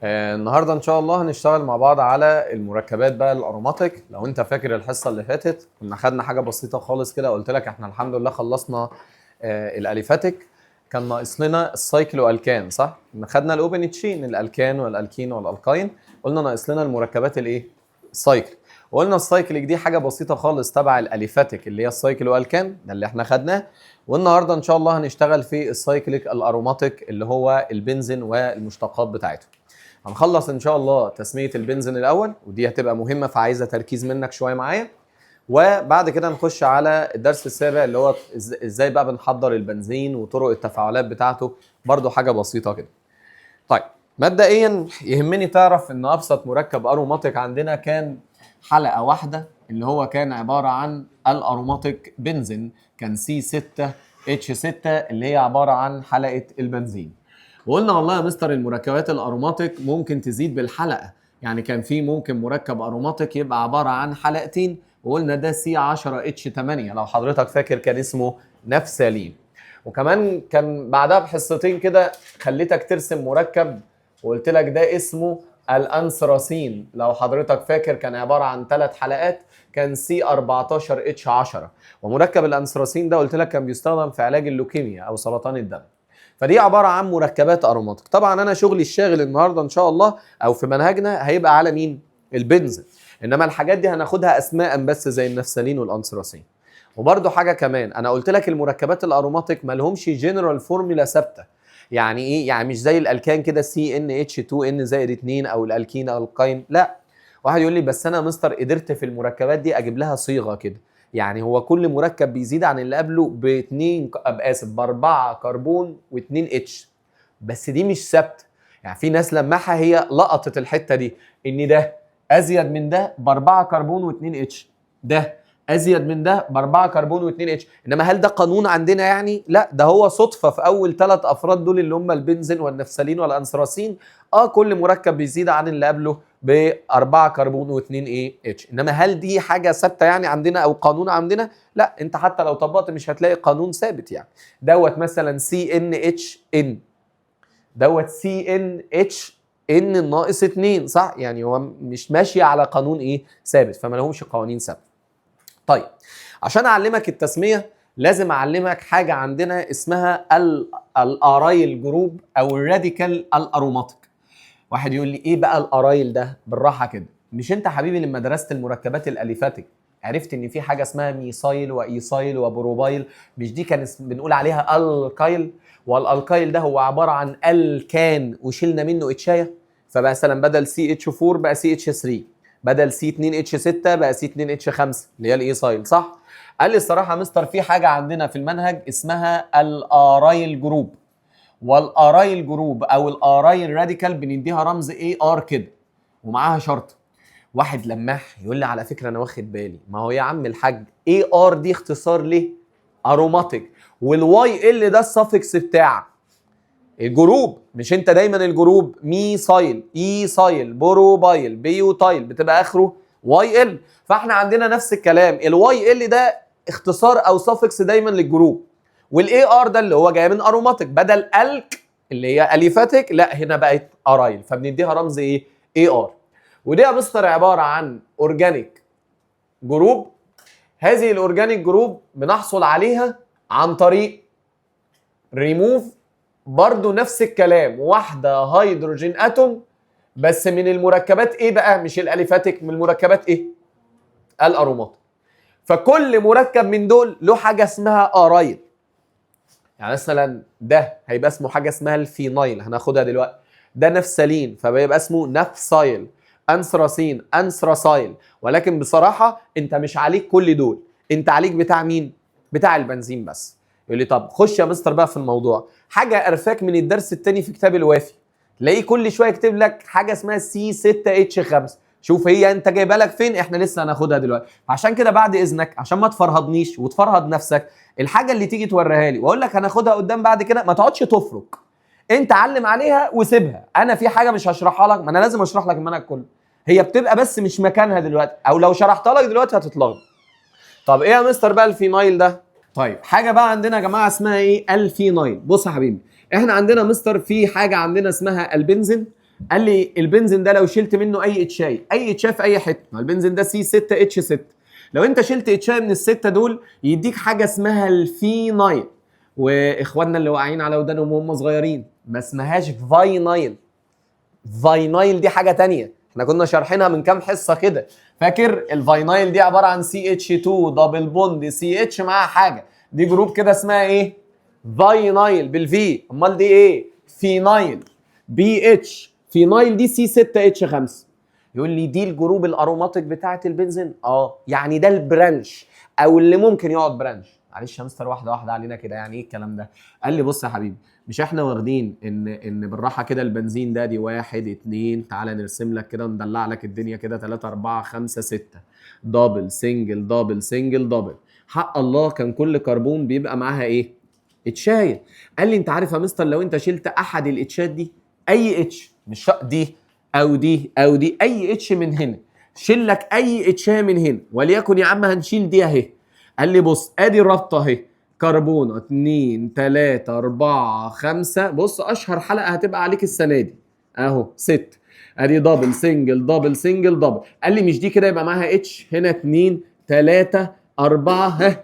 النهارده ان شاء الله هنشتغل مع بعض على المركبات بقى الاروماتيك. لو انت فاكر الحصه اللي فاتت كنا خدنا حاجه بسيطه خالص كده، قلت لك احنا الحمد لله خلصنا الاليفاتيك. كان ناقص لنا السايكلو الكان، صح؟ خدنا الاوبن تشين الالكان والالكين والالكاين، قلنا ناقص لنا المركبات الايه؟ السايكل. وقلنا السايكليك دي حاجه بسيطه خالص تبع الاليفاتيك اللي هي السايكلو الكان ده اللي احنا خدناه. والنهارده ان شاء الله هنشتغل في السايكليك الاروماتيك اللي هو البنزين والمشتقات بتاعته. هنخلص ان شاء الله تسميه البنزين الاول، ودي هتبقى مهمه فعايزه تركيز منك شويه معايا. وبعد كده نخش على الدرس السابع اللي هو ازاي بقى بنحضر البنزين وطرق التفاعلات بتاعته، برضو حاجه بسيطه كده. طيب مبدئيا يهمني تعرف ان ابسط مركب اروماتيك عندنا كان حلقه واحده، اللي هو كان عباره عن الاروماتيك بنزين، كان C6H6 اللي هي عباره عن حلقه البنزين. وقلنا والله يا مستر المركبات الاروماتيك ممكن تزيد بالحلقه، يعني كان في ممكن مركب اروماتيك يبقى عباره عن حلقتين، وقلنا ده C10H8 لو حضرتك فاكر كان اسمه نفسالين. وكمان كان بعدها بحصتين كده خليتك ترسم مركب وقلت لك ده اسمه الانثراسين، لو حضرتك فاكر كان عباره عن 3 حلقات، كان C14H10. ومركب الانثراسين ده قلت لك كان بيستخدم في علاج اللوكيميا او سرطان الدم. فدي عباره عن مركبات اروماتيك. طبعا انا شغلي الشاغل النهارده ان شاء الله او في منهجنا هيبقى على مين؟ البنزين. انما الحاجات دي هناخدها اسماء بس زي النفسالين والانثراسين. وبرده حاجه كمان، انا قلت لك المركبات الاروماتيك ما لهمش جنرال فورمولا ثابته. يعني ايه؟ يعني مش زي الالكان كده CnH2n-2 او الالكين او القاين، لا. واحد يقول لي بس انا مستر قدرت في المركبات دي اجيب لها صيغه كده، يعني هو كل مركب بيزيد عن اللي قبله باربعه كربون و2 اتش، بس دي مش ثابته. يعني في ناس لمحها هي لقطت الحته دي ان ده ازيد من ده باربعه كربون و2 اتش، ده ازيد من ده باربعه كربون و2 اتش، انما هل ده قانون عندنا؟ يعني لا، ده هو صدفه في اول 3 افراد دول اللي هم البنزين والنفسالين والانثراسين. كل مركب بيزيد عن اللي قبله باربعه كربون و2 اتش، انما هل دي حاجه ثابته يعني عندنا او قانون عندنا؟ لا، انت حتى لو طبقت مش هتلاقي قانون ثابت. يعني دوت مثلا CnHn دوت CnHn ناقص 2، صح؟ يعني هو مش ماشي على قانون ايه؟ ثابت، فما لهمش قوانين ثابته. طيب عشان اعلمك التسميه لازم اعلمك حاجه عندنا اسمها الارايل جروب او الراديكال الاروماتيك. واحد يقول لي ايه بقى الارايل ده؟ بالراحه كده، مش انت حبيبي لما درست المركبات الاليفاتيك عرفت ان في حاجه اسمها ميثايل وايثايل وبروبايل؟ مش دي كان بنقول عليها الكايل؟ والالكايل ده هو عباره عن الكان وشلنا منه اتشايه، فبقى مثلا بدل CH4 بقى CH3، بدل C2H6 بقى C2H5 اللي هي الايثايل، صح؟ قال لي الصراحه يا مستر في حاجه عندنا في المنهج اسمها الارايل جروب، والارايل جروب او الارايل راديكال بنديها رمز AR كده ومعاها شرطه. واحد لماح يقول لي على فكره انا واخد بالي، ما هو يا عم الحاج AR دي اختصار ليه؟ اروماتيك، والواي ال ده السفكس بتاع الجروب. مش انت دايما الجروب ميثايل ايثايل بروبايل بيوتايل بتبقى اخره واي ال، فاحنا عندنا نفس الكلام، الواي ال ده اختصار او سفكس دايما للجروب، والاي ار ده اللي هو جاي من اروماتيك، بدل الك اللي هي اليفاتيك لا هنا بقت ارايل، فبنديها رمز ايه؟ اي ار. ودي يا مستر عباره عن اورجانيك جروب. هذه الاورجانيك جروب بنحصل عليها عن طريق ريموف، برضو نفس الكلام، واحده هيدروجين اتوم بس من المركبات ايه بقى؟ مش الاليفاتيك، من المركبات ايه؟ الاروماتيك. فكل مركب من دول له حاجه اسمها ارايل. يعني مثلا ده هيبقى اسمه حاجه اسمها الفينايل هناخدها دلوقتي، ده نفسالين فبيبقى اسمه نفسايل، انثراسين انثراسايل. ولكن بصراحه انت مش عليك كل دول، انت عليك بتاع مين؟ بتاع البنزين بس. يقول لي طب خش يا مستر بقى في الموضوع، حاجه قرفاك من الدرس الثاني في كتاب الوافي، تلاقيه كل شويه يكتب لك حاجه اسمها C6H5. شوف هي انت جايبها لك فين؟ احنا لسه هناخدها دلوقتي. عشان كده بعد اذنك عشان ما تفرهدنيش وتفرهد نفسك، الحاجه اللي تيجي توريها لي واقول لك هناخدها قدام بعد كده ما تقعدش تفرك، انت علم عليها وسيبها. انا في حاجه مش هشرحها لك، ما انا لازم اشرح لك المنهج كله، هي بتبقى بس مش مكانها دلوقتي، او لو شرحتها لك دلوقتي هتتلخبط. طب ايه يا مستر بقى الفينايل ده؟ طيب حاجه بقى عندنا يا جماعه اسمها ايه؟ الفينايل. بص يا حبيبي، احنا عندنا مستر في حاجه عندنا اسمها البنزين، قال لي البنزين ده لو شلت منه اي اتشاي، اي اتشاي في اي حته، ما البنزين ده سي 6 اتش 6، لو انت شلت اتشاي من السته دول يديك حاجه اسمها الفينايل. واخواننا اللي واقعين على ودانهم وهم صغيرين، ما اسمهاش فاينايل. فاينايل دي حاجه تانية، احنا كنا شارحينها من كام حصه كده. فاكر الفاينايل دي عباره عن سي اتش 2 دبل بوند سي اتش معاها حاجه، دي جروب كده اسمها ايه؟ فاينايل بالفي. امال دي ايه؟ فينايل بي اتش. فينايل دي سي 6 اتش 5. يقول لي دي الجروب الاروماتيك بتاعه البنزين. يعني ده البرانش او اللي ممكن يقعد برانش. معلش يا مستر واحده واحده علينا كده، يعني ايه الكلام ده؟ قال لي بص يا حبيبي، مش احنا واخدين ان بالراحه كده البنزين ده دي 1 2، تعالى نرسم لك كده ندلع لك الدنيا كده 3 4 5 6 دبل سنجل دبل سنجل دبل. حق الله كان كل كربون بيبقى معاها ايه؟ اتشايه. قال لي انت عارف يا مستر لو انت شلت احد الاتشات دي، اي اتش مش دي او دي او دي، اي اتش من هنا، شيل لك اي اتشايه من هنا، وليكن يا عم هنشيل دي اهي. قال لي بص ادي الرابطه اهي، كربونه 2 3 4 5. بص اشهر حلقه هتبقى عليك السنه دي اهو 6. ادي دبل سنجل دبل سنجل دبل. قال لي مش دي كده يبقى معاها اتش هنا 2 3 4 ها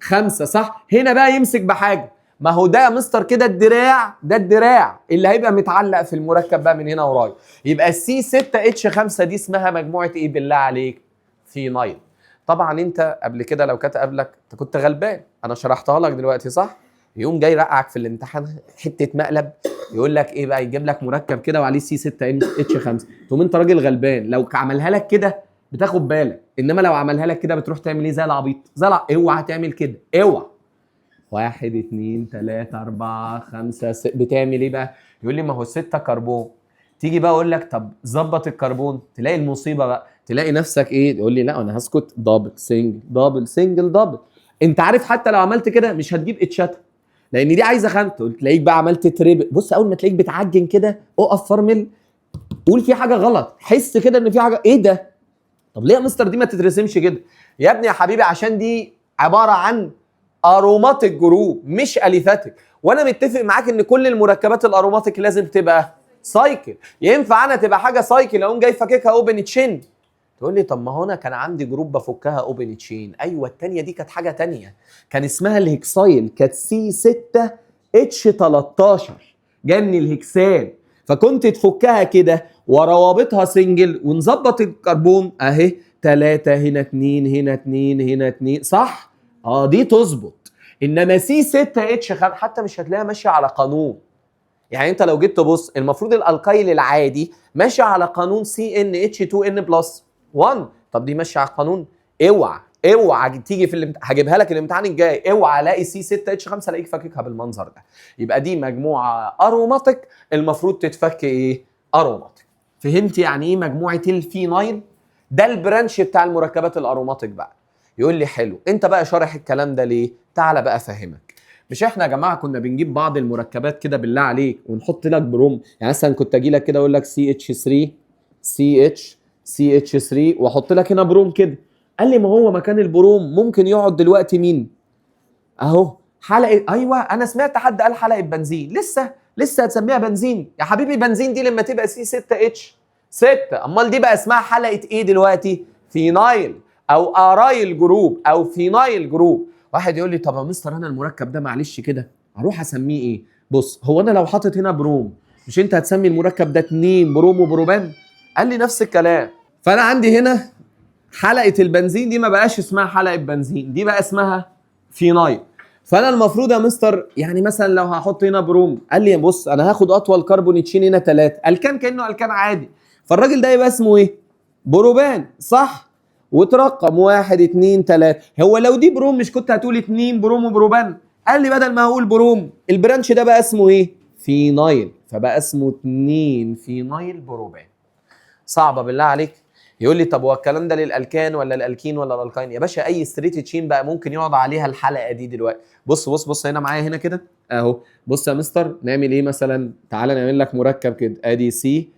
5 صح؟ هنا بقى يمسك بحاجه، ما هو ده يا مستر كده الدراع، ده الدراع اللي هيبقى متعلق في المركب بقى من هنا ورايا. يبقى السي 6 اتش 5 دي اسمها مجموعه ايه بالله عليك؟ فينايل. طبعا انت قبل كده لو كانت قبلك انت كنت غلبان، انا شرحتها لك دلوقتي صح؟ يقوم جاي رقعك في الامتحان حته مقلب، يقول لك ايه بقى؟ يجيب لك مركب كده وعليه سي 6 اتش 5، تقوم انت راجل غلبان لو عملها لك كده بتاخد بالك، انما لو عملها لك كده بتروح تعمل ايه؟ زي العبيط، اوعى تعمل كده، اوعى. 1 2 3 4 5 6 بتعمل ايه بقى؟ يقول لي ما هو 6 كربون. تيجي بقى اقول لك طب ظبط الكربون، تلاقي المصيبه بقى، تلاقي نفسك ايه؟ يقول لي لا انا هسكت، دبل سنجل دبل سنجل دبل. انت عارف حتى لو عملت كده مش هتجيب اتشاتها، لان دي عايزه خانته. تلاقيك بقى عملت تريبل. بص اول ما تلاقيك بتعجن كده اقف فرمل، قول في حاجه غلط، حس كده ان في حاجه، ايه ده؟ طب ليه يا مستر دي ما تترسمش كده؟ يا ابني يا حبيبي عشان دي عباره عن اروماتيك جروب مش اليفاتيك، وانا متفق معاك ان كل المركبات الاروماتيك لازم تبقى سايكل. ينفع انا تبقى حاجه سايكل اقوم جاي فاككها اوبن تشين؟ تقول لي طب ما هو انا كان عندي جروب بفكها اوبن تشين. ايوه الثانيه دي كانت حاجه ثانيه، كان اسمها الهكسايل، كانت سي 6 اتش 13 جاي من الهكسان، فكنت تفكها كده وروابطها سنجل ونظبط الكربون اهي 3 هنا 2 هنا 2 هنا 2 صح؟ دي تظبط. انما سي 6 اتش حتى مش هتلاقيها ماشيه على قانون. يعني انت لو جيت تبص المفروض الالقايل العادي ماشي على قانون سي ان اتش 2 ان بلس 1. طب دي ماشيه على القانون؟ اوعى اوعى تيجي في هجيبها لك الامتحان الجاي، اوعى الاقي سي 6 اتش 5 الاقيك فاككها بالمنظر ده. يبقى دي مجموعه اروماتيك المفروض تتفك ايه؟ اروماتيك. فهمت يعني ايه مجموعه الفينايل؟ ده البرانش بتاع المركبات الاروماتيك بقى. يقول لي حلو، انت بقى شارح الكلام ده ليه؟ تعالى بقى افهمك. مش احنا يا جماعه كنا بنجيب بعض المركبات كده بالله عليك ونحط لك بروم؟ يعني مثلا كنت اجي لك كده اقول لك سي اتش 3 سي اتش 3 واحط لك هنا بروم كده. قال لي ما هو مكان البروم ممكن يقعد دلوقتي مين؟ اهو حلقه. ايوه انا سمعت حد قال حلقه بنزين. لسه هتسميها بنزين يا حبيبي؟ بنزين دي لما تبقى سي 6 اتش 6. امال دي بقى اسمها حلقه ايه دلوقتي؟ فينايل او ارايل جروب او فينايل جروب. واحد يقول لي طب يا مستر انا المركب ده معلش كده اروح اسميه ايه؟ بص هو انا لو حاطط هنا بروم مش انت هتسمي المركب ده 2 بروم وبروبان؟ قال لي نفس الكلام. فانا عندي هنا حلقه البنزين دي ما بقاش اسمها حلقه بنزين، دي بقى اسمها فينايل. فانا المفروض يا مستر يعني مثلا لو هحط هنا بروم، قال لي بص انا هاخد اطول كربون تشين هنا 3 الكان كانه الكان عادي، فالراجل ده يبقى اسمه ايه؟ بروبان صح؟ وترقم 1 2 3. هو لو دي بروم مش كنت هتقول 2 بروم وبروبان؟ قال لي بدل ما اقول بروم البرانش ده بقى اسمه ايه؟ فينايل، فبقى اسمه 2 فينايل بروبان. صعبه بالله عليك؟ يقول لي طب هو الكلام ده للالكان ولا الالكين ولا الالكاين؟ يا باشا اي ستريت تشين بقى ممكن يقعد عليها الحلقه دي دلوقتي. بص هنا معايا هنا كده اهو. بص يا مستر نعمل ايه مثلا؟ تعالى نعمل لك مركب كده، ادي سي،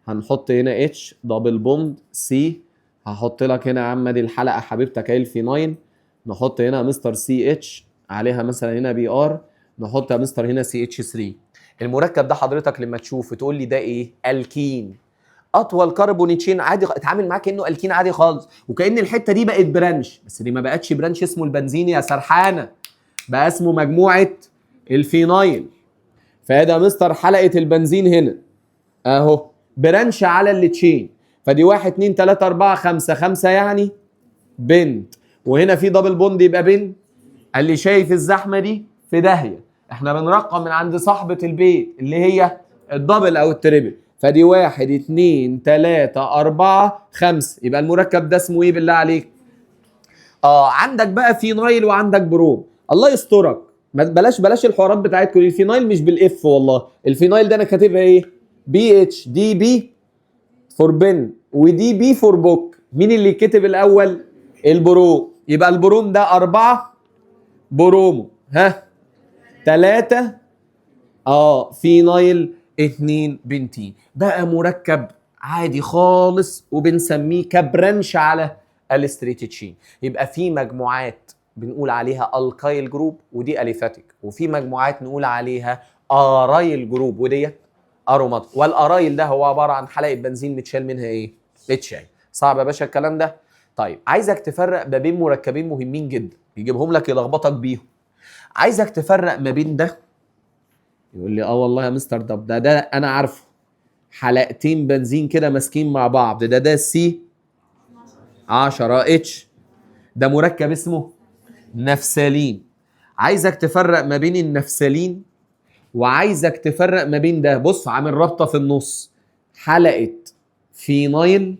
هنحط هنا اتش دبل بوند سي، هحط لك هنا يا عم دي الحلقه حبيبتك اهي الفينايل، نحط هنا مستر سي اتش عليها مثلا هنا بي ار، نحط يا مستر هنا CH3. المركب ده حضرتك لما تشوفه تقول لي ده ايه؟ الكين. اطول كربون تشين عادي، اتعامل معاه كانه الكين عادي خالص، وكأن الحته دي بقت برانش، بس دي ما بقتش برانش اسمه البنزين يا سرحانه، بقى اسمه مجموعه الفينايل. فادي يا مستر حلقه البنزين هنا اهو برانش على التشين، فدي 1 2 3 4 5 5 يعني بنت، وهنا في دبل بوند يبقى بنت. قال لي شايف الزحمه دي في داهيه، احنا بنرقم من عند صاحبه البيت اللي هي الدبل او التريبل، فدي 1 2 3 4 5، يبقى المركب ده اسمه ايه بالله عليك؟ عندك بقى فينايل وعندك بروم. الله يسترك، بلاش الحوارات بتاعتكم. الفينايل مش بالاف والله، الفينايل ده انا كاتبها ايه؟ BH، دي بي فور بن ودي بي فور بوك. مين اللي كتب الاول؟ البروم. يبقى البروم ده 4 برومو، ها 3 فينايل 2 بنتين. بقى مركب عادي خالص وبنسميه كبرانش على الستريتشين. يبقى في مجموعات بنقول عليها الكايل جروب ودي اليفاتيك، وفي مجموعات نقول عليها ارايل جروب وديت اروماتيك. والارايل ده هو عباره عن حلقه بنزين متشال منها ايه؟ اتشال. صعب يا باشا الكلام ده؟ طيب عايزك تفرق ما بين مركبين مهمين جدا يجيبهم لك يلخبطك بيهم. عايزك تفرق ما بين ده، يقول لي والله يا مستر ده انا عارفه، حلقتين بنزين كده ماسكين مع بعض، ده سي 10 اتش، ده مركب اسمه نفسالين. عايزك تفرق ما بين النفسالين، وعايزك تفرق ما بين ده، بص عامل رابطه في النص، حلقه فينايل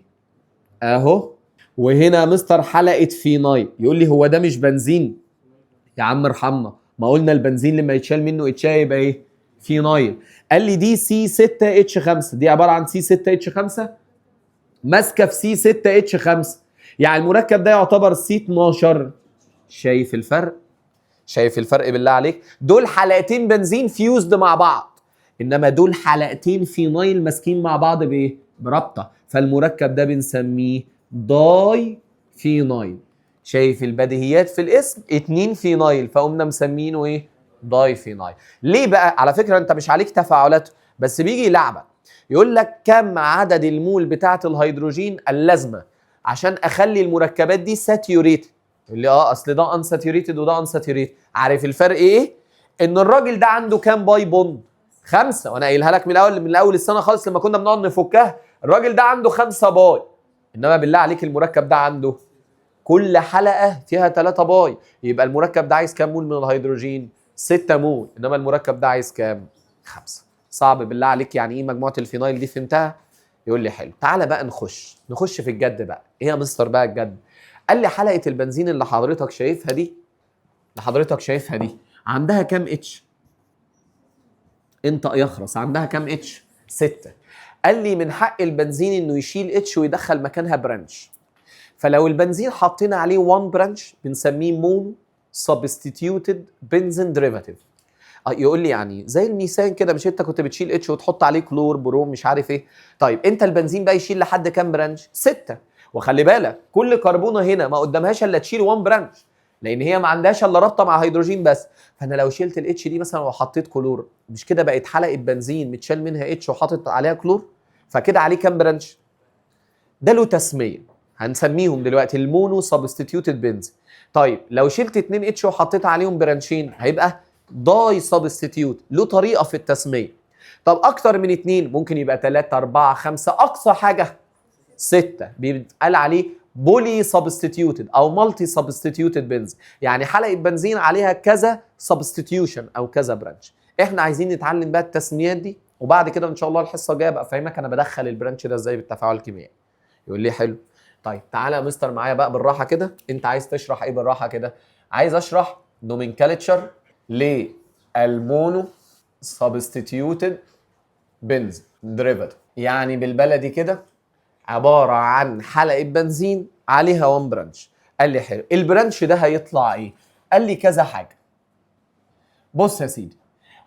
اهو، وهنا مستر حلقه فينايل. يقول لي هو ده مش بنزين؟ يا عم ارحمنا، ما قلنا البنزين لما يتشال منه اتشال يبقى ايه؟ فينايل. قال لي دي C6H5، دي عباره عن C6H5 ماسكه في C6H5، يعني المركب ده يعتبر C12. شايف الفرق؟ شايف الفرق بالله عليك؟ دول حلقتين بنزين فيوزد مع بعض، انما دول حلقتين فينايل ماسكين مع بعض بايه؟ برابطه، فالمركب ده بنسميه داي فينايل. شايف البديهيات في الاسم؟ 2 فينايل، فقمنا مسمينه ايه؟ داي فينايل. ليه بقى؟ على فكره انت مش عليك تفاعلات، بس بيجي يلعبك يقول لك كم عدد المول بتاعه الهيدروجين اللازمه عشان اخلي المركبات دي ساتيوريتد. اللي اصل ده انساتيوريتد وده انساتيوريتد. عارف الفرق ايه؟ ان الراجل ده عنده كام باي بوند؟ 5، وانا قايلها لك من اول السنه خالص لما كنا بنقعد نفكها. الراجل ده عنده 5 باي، انما بالله عليك المركب ده عنده كل حلقه فيها 3 باي، يبقى المركب ده عايز كام مول من الهيدروجين؟ 6 مول، انما المركب ده عايز كام؟ 5. صعب بالله عليك يعني ايه مجموعه الفينايل دي؟ فهمتها؟ يقول لي حلو. تعالى بقى نخش في الجد بقى. ايه يا مستر بقى الجد؟ قال لي حلقه البنزين اللي حضرتك شايفها دي عندها كام اتش؟ انت يخرس عندها كام اتش؟ 6. قال لي من حق البنزين انه يشيل اتش ويدخل مكانها برانش، فلو البنزين حطينا عليه 1 برانش بنسميه مونو سبستيتيوتد بنزين ديريفاتيف. يقول لي يعني زي الميثان كده، مش انت كنت بتشيل اتش وتحط عليه كلور بروم مش عارف ايه؟ طيب انت البنزين بقى يشيل لحد كام برانش؟ 6. وخلي بالك كل كربونه هنا ما قدامهاش الا تشيل 1 برانش، لان هي ما عندهاش الا رابطه مع هيدروجين بس. فانا لو شلت الاتش دي مثلا وحطيت كلور، مش كده بقت حلقه بنزين متشال منها اتش وحاطط عليها كلور؟ فكده عليه كام برانش؟ ده له تسميه هنسميهم دلوقتي المونو سبستيتيوتد بنز. طيب لو شلت 2 اتش وحطيت عليهم برانشين هيبقى داي سبستيتيوت، له طريقه في التسميه. طب اكتر من 2 ممكن يبقى 3 4 5، اقصى حاجه 6 بيتقال عليه بولي سبستيتيوتد او مالتي سبستيتيوتد بنز، يعني حلقه بنزين عليها كذا سبستيتيوشن او كذا برانش. احنا عايزين نتعلم بقى التسميات دي، وبعد كده ان شاء الله الحصه الجايه بقى افهمك انا بدخل البرانش ده ازاي بالتفاعل الكيميائي. يقول لي حلو. طيب تعالى يا مستر معايا بقى بالراحه كده. انت عايز تشرح ايه بالراحه كده؟ عايز اشرح نومنكلتشر للمونو سبستيتيوتد بنز ديريفاتيف، يعني بالبلدي كده عباره عن حلقه بنزين عليها 1 برانش. قال لي حلو، البرانش ده هيطلع ايه؟ قال لي كذا حاجه. بص يا سيدي،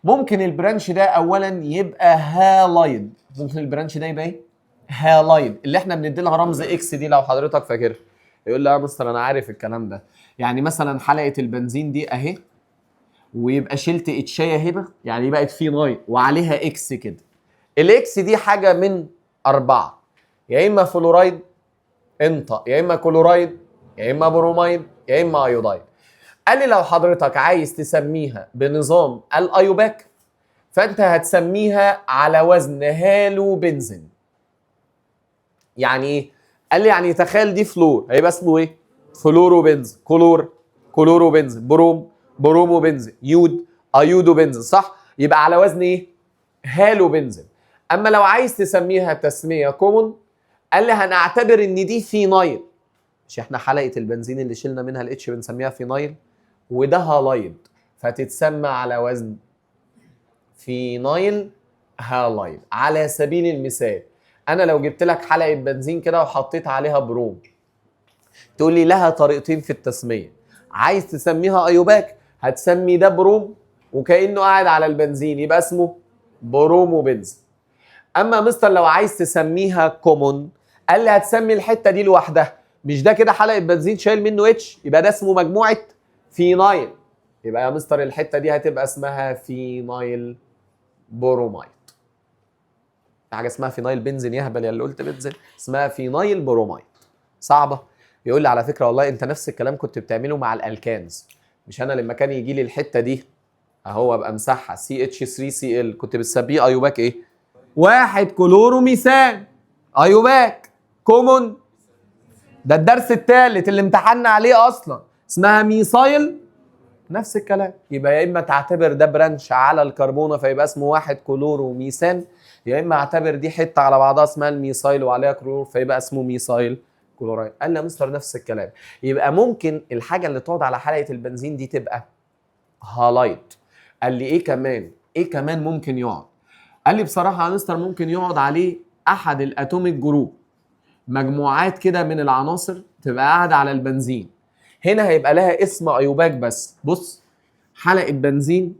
ممكن البرانش ده اولا يبقى هالايد. ممكن البرانش ده يبقى ايه؟ هالايد، اللي احنا بندي لها رمز اكس دي لو حضرتك فاكرها. يقول لي يا مستر انا عارف الكلام ده. يعني مثلا حلقه البنزين دي اهي، ويبقى شلت اتشايه هنا، يعني بقت فينايل وعليها اكس كده. الاكس دي حاجه من اربعه، يا اما فلورايد انطق، يا اما كلورايد، يا اما برومايد، يا اما ايودايد. قال لي لو حضرتك عايز تسميها بنظام الايوباك فانت هتسميها على وزن هالو بنزين. يعني ايه؟ قال لي يعني تخيل دي فلور هيبقى اسمه ايه؟ فلورو بنز، كلورو بنز، برومو بنز، ايودو بنز، صح؟ يبقى على وزن ايه؟ هالو بنزين. اما لو عايز تسميها تسميه كومون قال لي هنعتبر ان دي فينايل. مش احنا حلقه البنزين اللي شلنا منها الاتش بنسميها فينايل، وده هالايد، فتتسمى على وزن فينايل هالايد. على سبيل المثال انا لو جبت لك حلقه بنزين كده وحطيت عليها بروم، تقول لي لها طريقتين في التسميه. عايز تسميها ايوباك هتسمي ده بروم وكانه قاعد على البنزين يبقى اسمه برومو بنز. اما مستر لو عايز تسميها كومون قال لي هتسمي الحته دي لوحدها. مش ده كده حلقه بنزين شايل منه اتش، يبقى ده اسمه مجموعه فينايل. يبقى يا مستر الحته دي هتبقى اسمها فينايل برومايد. في حاجه اسمها فينايل بنزين يهبل يا اللي قلت بنزين، اسمها فينايل برومايد. صعبه؟ يقول لي على فكره والله انت نفس الكلام كنت بتعمله مع الالكانز. مش انا لما كان يجي لي الحته دي اهو ابقى مسحها CH3Cl كنت بتسميه ايوباك ايه؟ واحد كلورو ميثان، ايوباك كومون. ده الدرس الثالث اللي امتحنا عليه اصلا، اسمها ميثايل. نفس الكلام. يبقى يا اما تعتبر ده برانش على الكربونه فيبقى اسمه واحد كلورو ميثان، يا اما اعتبر دي حته على بعضها اسمها الميثايل وعليها كلور فيبقى اسمه ميثايل كلورايد. قال لي يا مستر نفس الكلام. يبقى ممكن الحاجه اللي تقعد على حلقه البنزين دي تبقى هالايد. قال لي ايه كمان؟ ايه كمان ممكن يقعد؟ قال لي بصراحه يا مستر ممكن يقعد عليه احد الاتوميك جروب، مجموعات كده من العناصر تبقى قاعده على البنزين. هنا هيبقى لها اسم ايوباك بس. بص، حلقه بنزين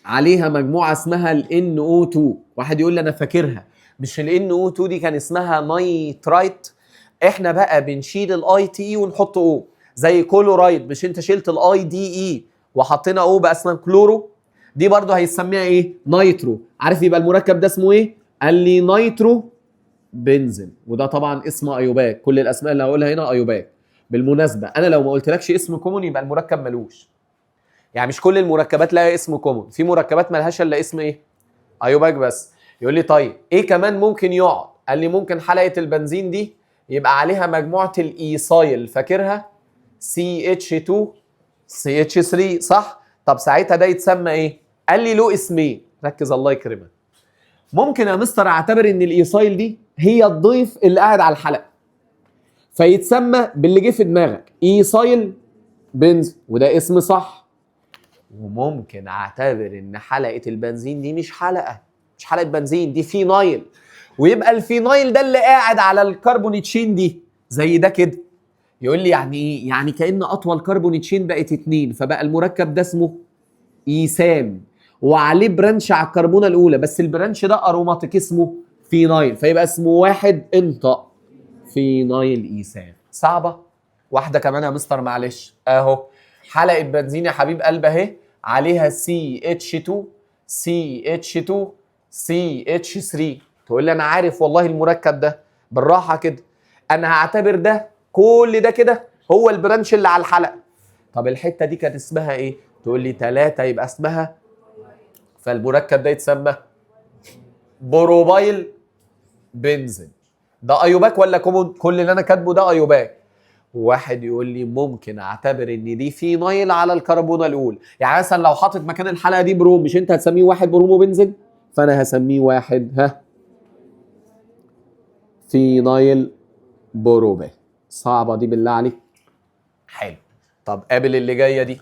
عليها مجموعه اسمها ال NO2. واحد يقول لي انا فاكرها، مش ال NO2 دي كان اسمها نايترايت؟ احنا بقى بنشيل الاي تي اي ونحط او، زي كلورايد. مش انت شلت الاي دي اي وحطينا او بقى اسمها كلورو؟ دي برضه هيسميها ايه؟ نايترو. عارف يبقى المركب ده اسمه ايه؟ قال لي نايترو بنزين. وده طبعا اسم ايوباك. كل الاسماء اللي هقولها هنا ايوباك. بالمناسبه انا لو ما قلتلكش اسم كومون يبقى المركب ملوش. يعني مش كل المركبات لها اسم كومون، في مركبات ملهاش الا اسم ايه؟ ايوباك بس. يقول لي طيب ايه كمان ممكن يقعد؟ قال لي ممكن حلقه البنزين دي يبقى عليها مجموعه الايثايل، فاكرها؟ CH2 CH3، صح؟ طب ساعتها ده يتسمى ايه؟ قال لي له اسمين، ركز الله يكرمك. ممكن يا مستر اعتبر ان الايثايل دي هي الضيف اللي قاعد على الحلقه فيتسمى باللي جه في دماغك ايثايل بنز، وده اسم صح. وممكن اعتبر ان حلقه البنزين دي مش حلقه بنزين، دي فينايل، ويبقى الفينايل ده اللي قاعد على الكربون تشين دي زي ده كده. يقول لي يعني ايه؟ يعني كأن اطول كربون تشين بقت 2 فبقى المركب ده اسمه ايثان وعليه برانش على الكربونه الاولى، بس البرانش ده اروماتيك اسمه فينايل فيبقى اسمه واحد انطق فينايل ايثان. صعبه؟ واحده كمان يا مستر معلش اهو. حلقه بنزين يا حبيب قلب اهي عليها CH2 CH2 CH3. تقول لي انا عارف والله المركب ده. بالراحه كده، انا هعتبر ده كل ده كده هو البرانش اللي على الحلقه. طب الحته دي كانت اسمها ايه؟ تقول لي 3 يبقى اسمها، فالمركب ده يتسمى بروبايل بنزين. ده ايوباك ولا كومون؟ كل اللي انا كاتبه ده ايوباك. واحد يقول لي ممكن اعتبر ان دي فينايل على الكربونه الاولى. يعني مثلا لو حاطط مكان الحلقه دي بروم، مش انت هتسميه واحد برومو بنزين؟ فانا هسميه واحد فينايل بروبه. صعبه دي بالله عليك؟ حلو. طب قابل اللي جايه دي.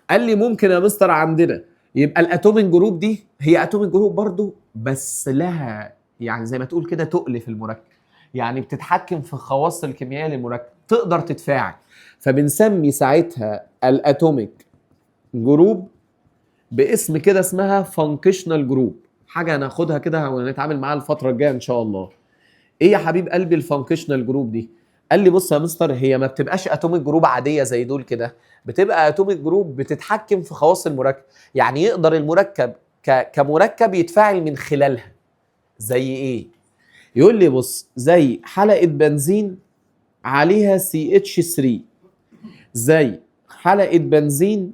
قال لي ممكن يا مستر عندنا يبقى الاتوميك جروب دي هي اتوميك جروب برضو بس لها يعني زي ما تقول كده تقل في المركب، يعني بتتحكم في الخواص الكيميائيه للمركب، تقدر تتفاعل. فبنسمي ساعتها الاتوميك جروب باسم كده اسمها فانكشنال جروب. حاجه هناخدها كده ونتعامل معاها الفتره الجايه ان شاء الله. ايه يا حبيب قلبي الفانكشنال جروب دي؟ قال لي بص يا مستر، هي ما بتبقاش اتوميك جروب عاديه زي دول كده، بتبقى اتوميك جروب بتتحكم في خواص المركب. يعني يقدر المركب كمركب يتفاعل من خلالها. زي ايه؟ يقول لي بص، زي حلقه بنزين عليها CH3، زي حلقه بنزين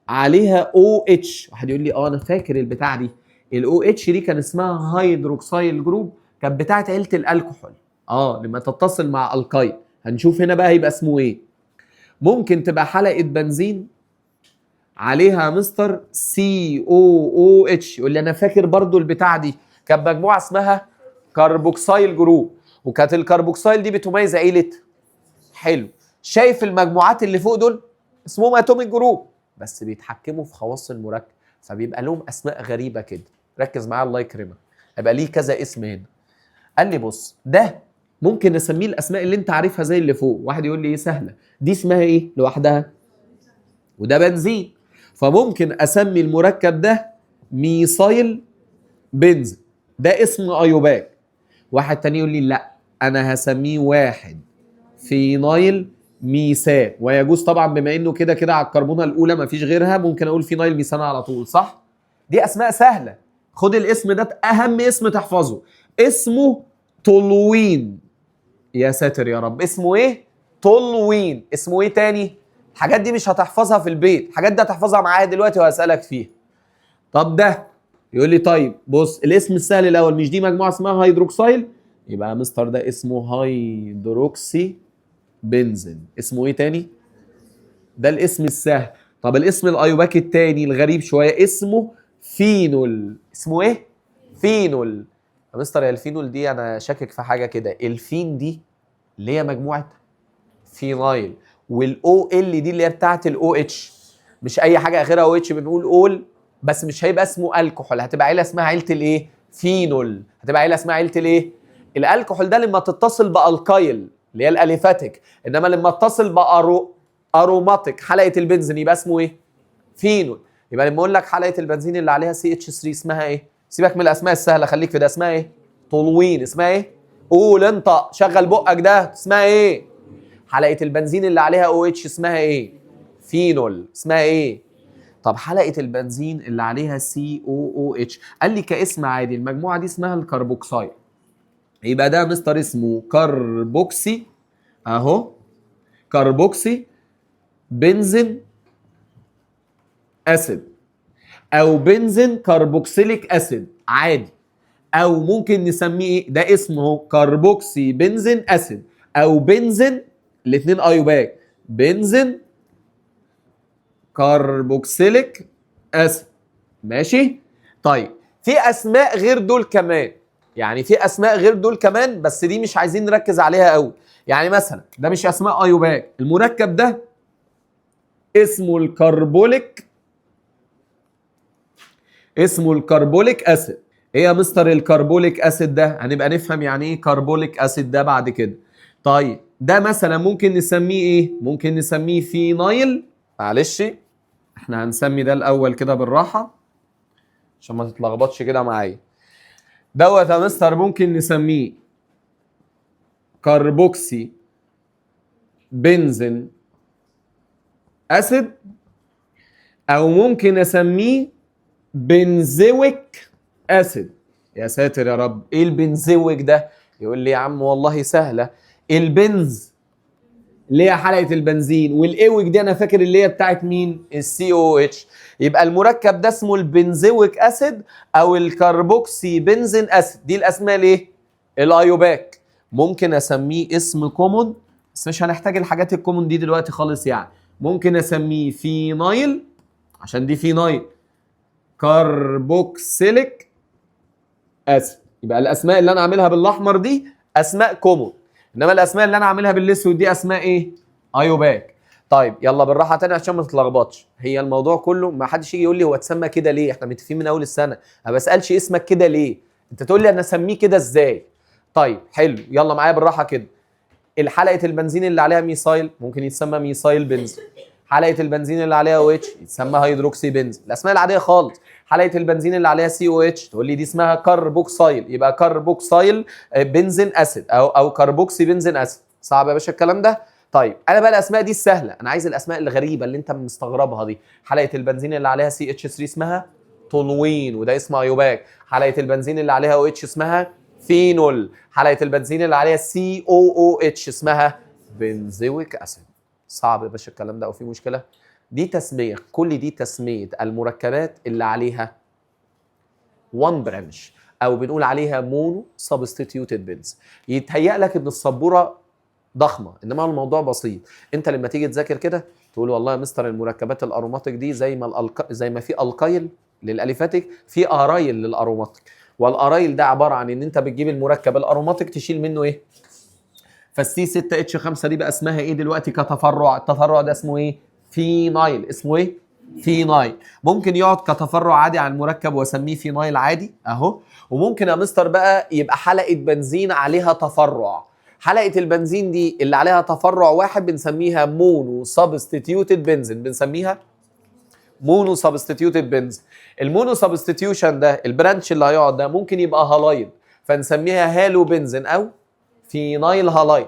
عليها OH. واحد يقول لي اه انا فاكر البتاع دي، OH دي كان اسمها هيدروكسيل جروب، كانت بتاعت عيله الكحول. لما تتصل مع الكاين. هنشوف هنا بقى هيبقى اسمه ايه. ممكن تبقى حلقه بنزين عليها مستر COOH. يقول لي انا فاكر برضو البتاع دي كانت مجموعه اسمها كربوكسيل جروب، وكانت الكربوكسيل دي بتميز عيله. حلو. شايف المجموعات اللي فوق دول اسمهم اتوميك جروب، بس بيتحكموا في خواص المركب، فبيبقى لهم اسماء غريبه كده. ركز معايا الله يكرمك، هيبقى ليه كذا اسم هنا. قال لي بص، ده ممكن نسميه الاسماء اللي انت عارفها زي اللي فوق. واحد يقول لي ايه سهله دي، اسمها ايه لوحدها؟ وده بنزين، فممكن اسمي المركب ده ميثايل بنز، ده اسم ايوباك. واحد تاني يقول لي لا، انا هسميه واحد فينايل ميثان. ويجوز طبعا بما انه كده كده على الكربونه الاولى مفيش غيرها، ممكن اقول فينايل ميثان على طول، صح؟ دي اسماء سهله. خد الاسم ده اهم اسم تحفظه، اسمه تولوين. يا ساتر يا رب، اسمه ايه؟ تولوين. اسمه ايه تاني؟ الحاجات دي مش هتحفظها في البيت، الحاجات دي هتحفظها معايا دلوقتي وهسألك فيها. طب ده يقول لي طيب بص، الاسم السهل الاول، مش دي مجموعه اسمها هيدروكسيل؟ يبقى يا مستر ده اسمه هيدروكسي بنزين. اسمه ايه تاني؟ ده الاسم السهل. طب الاسم الايوباك التاني الغريب شويه اسمه فينول. اسمه ايه؟ فينول. يا مستر يا الفينول دي انا شاكك في حاجه كده، الفين دي اللي هي مجموعه فينايل، والاو ال دي اللي هي بتاعت الاو اتش، مش اي حاجه اخرها او اتش بنقول اول، بس مش هيبقى اسمه الكحول، هتبقى عيله اسمها عيله الايه؟ فينول. هتبقى عيله اسمها عيله الايه؟ الالكحول. ده لما تتصل بالكايل اللي هي الاليفاتيك، انما لما تتصل اروماتيك حلقه البنزين يبقى اسمه ايه؟ فينول. يبقى لما اقول لك حلقه البنزين اللي عليها CH3 اسمها ايه؟ سيبك من الاسماء السهله، خليك في ده. اسمها ايه؟ تولوين. اسمها ايه؟ قول انت، شغل بقك ده. اسمها ايه؟ حلقه البنزين اللي عليها OH اسمها ايه؟ فينول. اسمها ايه؟ طب حلقه البنزين اللي عليها COOH، قال لي كاسم عادي المجموعه دي اسمها الكربوكسيل، يبقى ده مستر اسمه كربوكسي اهو، كربوكسي بنزين اسيد، او بنزين كربوكسيليك اسيد عادي، او ممكن نسميه ايه؟ ده اسمه كربوكسي بنزين اسيد، او بنزين الاثنين ايوباك، بنزين كربوكسيليك اسيد. ماشي؟ طيب في اسماء غير دول كمان، يعني في اسماء غير دول كمان، بس دي مش عايزين نركز عليها قوي. يعني مثلا ده مش اسماء ايوباك، المركب ده اسمه الكربوليك، اسمه الكربوليك اسيد. ايه يا مستر الكربوليك اسيد ده؟ هنبقى نفهم يعني ايه كربوليك اسيد ده بعد كده. طيب ده مثلا ممكن نسميه ايه؟ ممكن نسميه فينايل. معلش احنا هنسمي ده الاول كده بالراحه عشان ما تتلخبطش كده معايا. دوت يا مستر ممكن نسميه كربوكسي بنزين اسيد، او ممكن اسميه بنزويك اسيد. يا ساتر يا رب، ايه البنزويك ده؟ يقول لي يا عم والله سهله، البنز اللي هي حلقه البنزين، والايوك دي انا فاكر اللي هي بتاعت مين؟ COH. يبقى المركب ده اسمه البنزويك اسيد او الكربوكسي بنزين اسيد. دي الاسماء الايه؟ الايوباك. ممكن اسميه اسم كومون، بس مش هنحتاج الحاجات الكومون دي دلوقتي خالص. يعني ممكن اسميه فينايل عشان دي فينايل كربوكسيليك اسيد. يبقى الاسماء اللي انا عاملها بالاحمر دي اسماء كومون، انما الاسماء اللي انا عاملها بالاسود دي اسماء ايه؟ ايوباك. طيب يلا بالراحه تاني عشان ما تتلخبطش. هي الموضوع كله ما حدش يجي يقول لي هو اتسمى كده ليه، احنا متفقين من اول السنه ما بسالش اسمك كده ليه، انت تقول لي انا اسميه كده ازاي. طيب حلو، يلا معايا بالراحه كده. الحلقه البنزين اللي عليها ميثايل ممكن يتسمى ميثايل بنزين، حلقه البنزين اللي عليها OH يتسمى هيدروكسي بنزين، الاسماء العاديه خالص. حلقه البنزين اللي عليها COH تقول لي دي اسمها كربوكسيل، يبقى كربوكسيل بنزين اسيد او كربوكسي بنزين اسيد. صعب يا باشا الكلام ده؟ طيب انا بقى الاسماء دي السهله، انا عايز الاسماء الغريبه اللي انت مستغربها دي. حلقه البنزين اللي عليها CH3 اسمها تولوين وده اسمه ايوباك. حلقه البنزين اللي عليها OH اسمها فينول. حلقه البنزين اللي عليها COOH اسمها بنزويك اسيد. صعب يا باشا الكلام ده او في مشكله؟ دي تسميه، كل دي تسميه المركبات اللي عليها 1 برانش او بنقول عليها مونو سبستيتيوتد بنز. يتهيأ لك ان السبوره ضخمه انما الموضوع بسيط. انت لما تيجي تذاكر كده تقول والله يا مستر المركبات الاروماتيك دي زي ما في القايل للاليفاتيك في ارايل للاروماتيك، والارايل ده عباره عن ان انت بتجيب المركب الاروماتيك تشيل منه ايه؟ فالسي 6 اتش 5 دي بقى اسمها ايه دلوقتي كتفرع؟ التفرع ده اسمه ايه؟ فينايل. اسمه ايه؟ فينايل. ممكن يقعد كتفرع عادي عن المركب واسميه فينايل عادي اهو. وممكن يا مستر بقى يبقى حلقه بنزين عليها تفرع. حلقه البنزين دي اللي عليها تفرع واحد بنسميها مونو سبستيتيوتد بنزين. بنسميها مونو سبستيتيوتد بنزين. المونو سبستيتيوشن ده البرانش اللي هيقعد ده ممكن يبقى هالايد فنسميها هالو بنزين او فينايل هالايد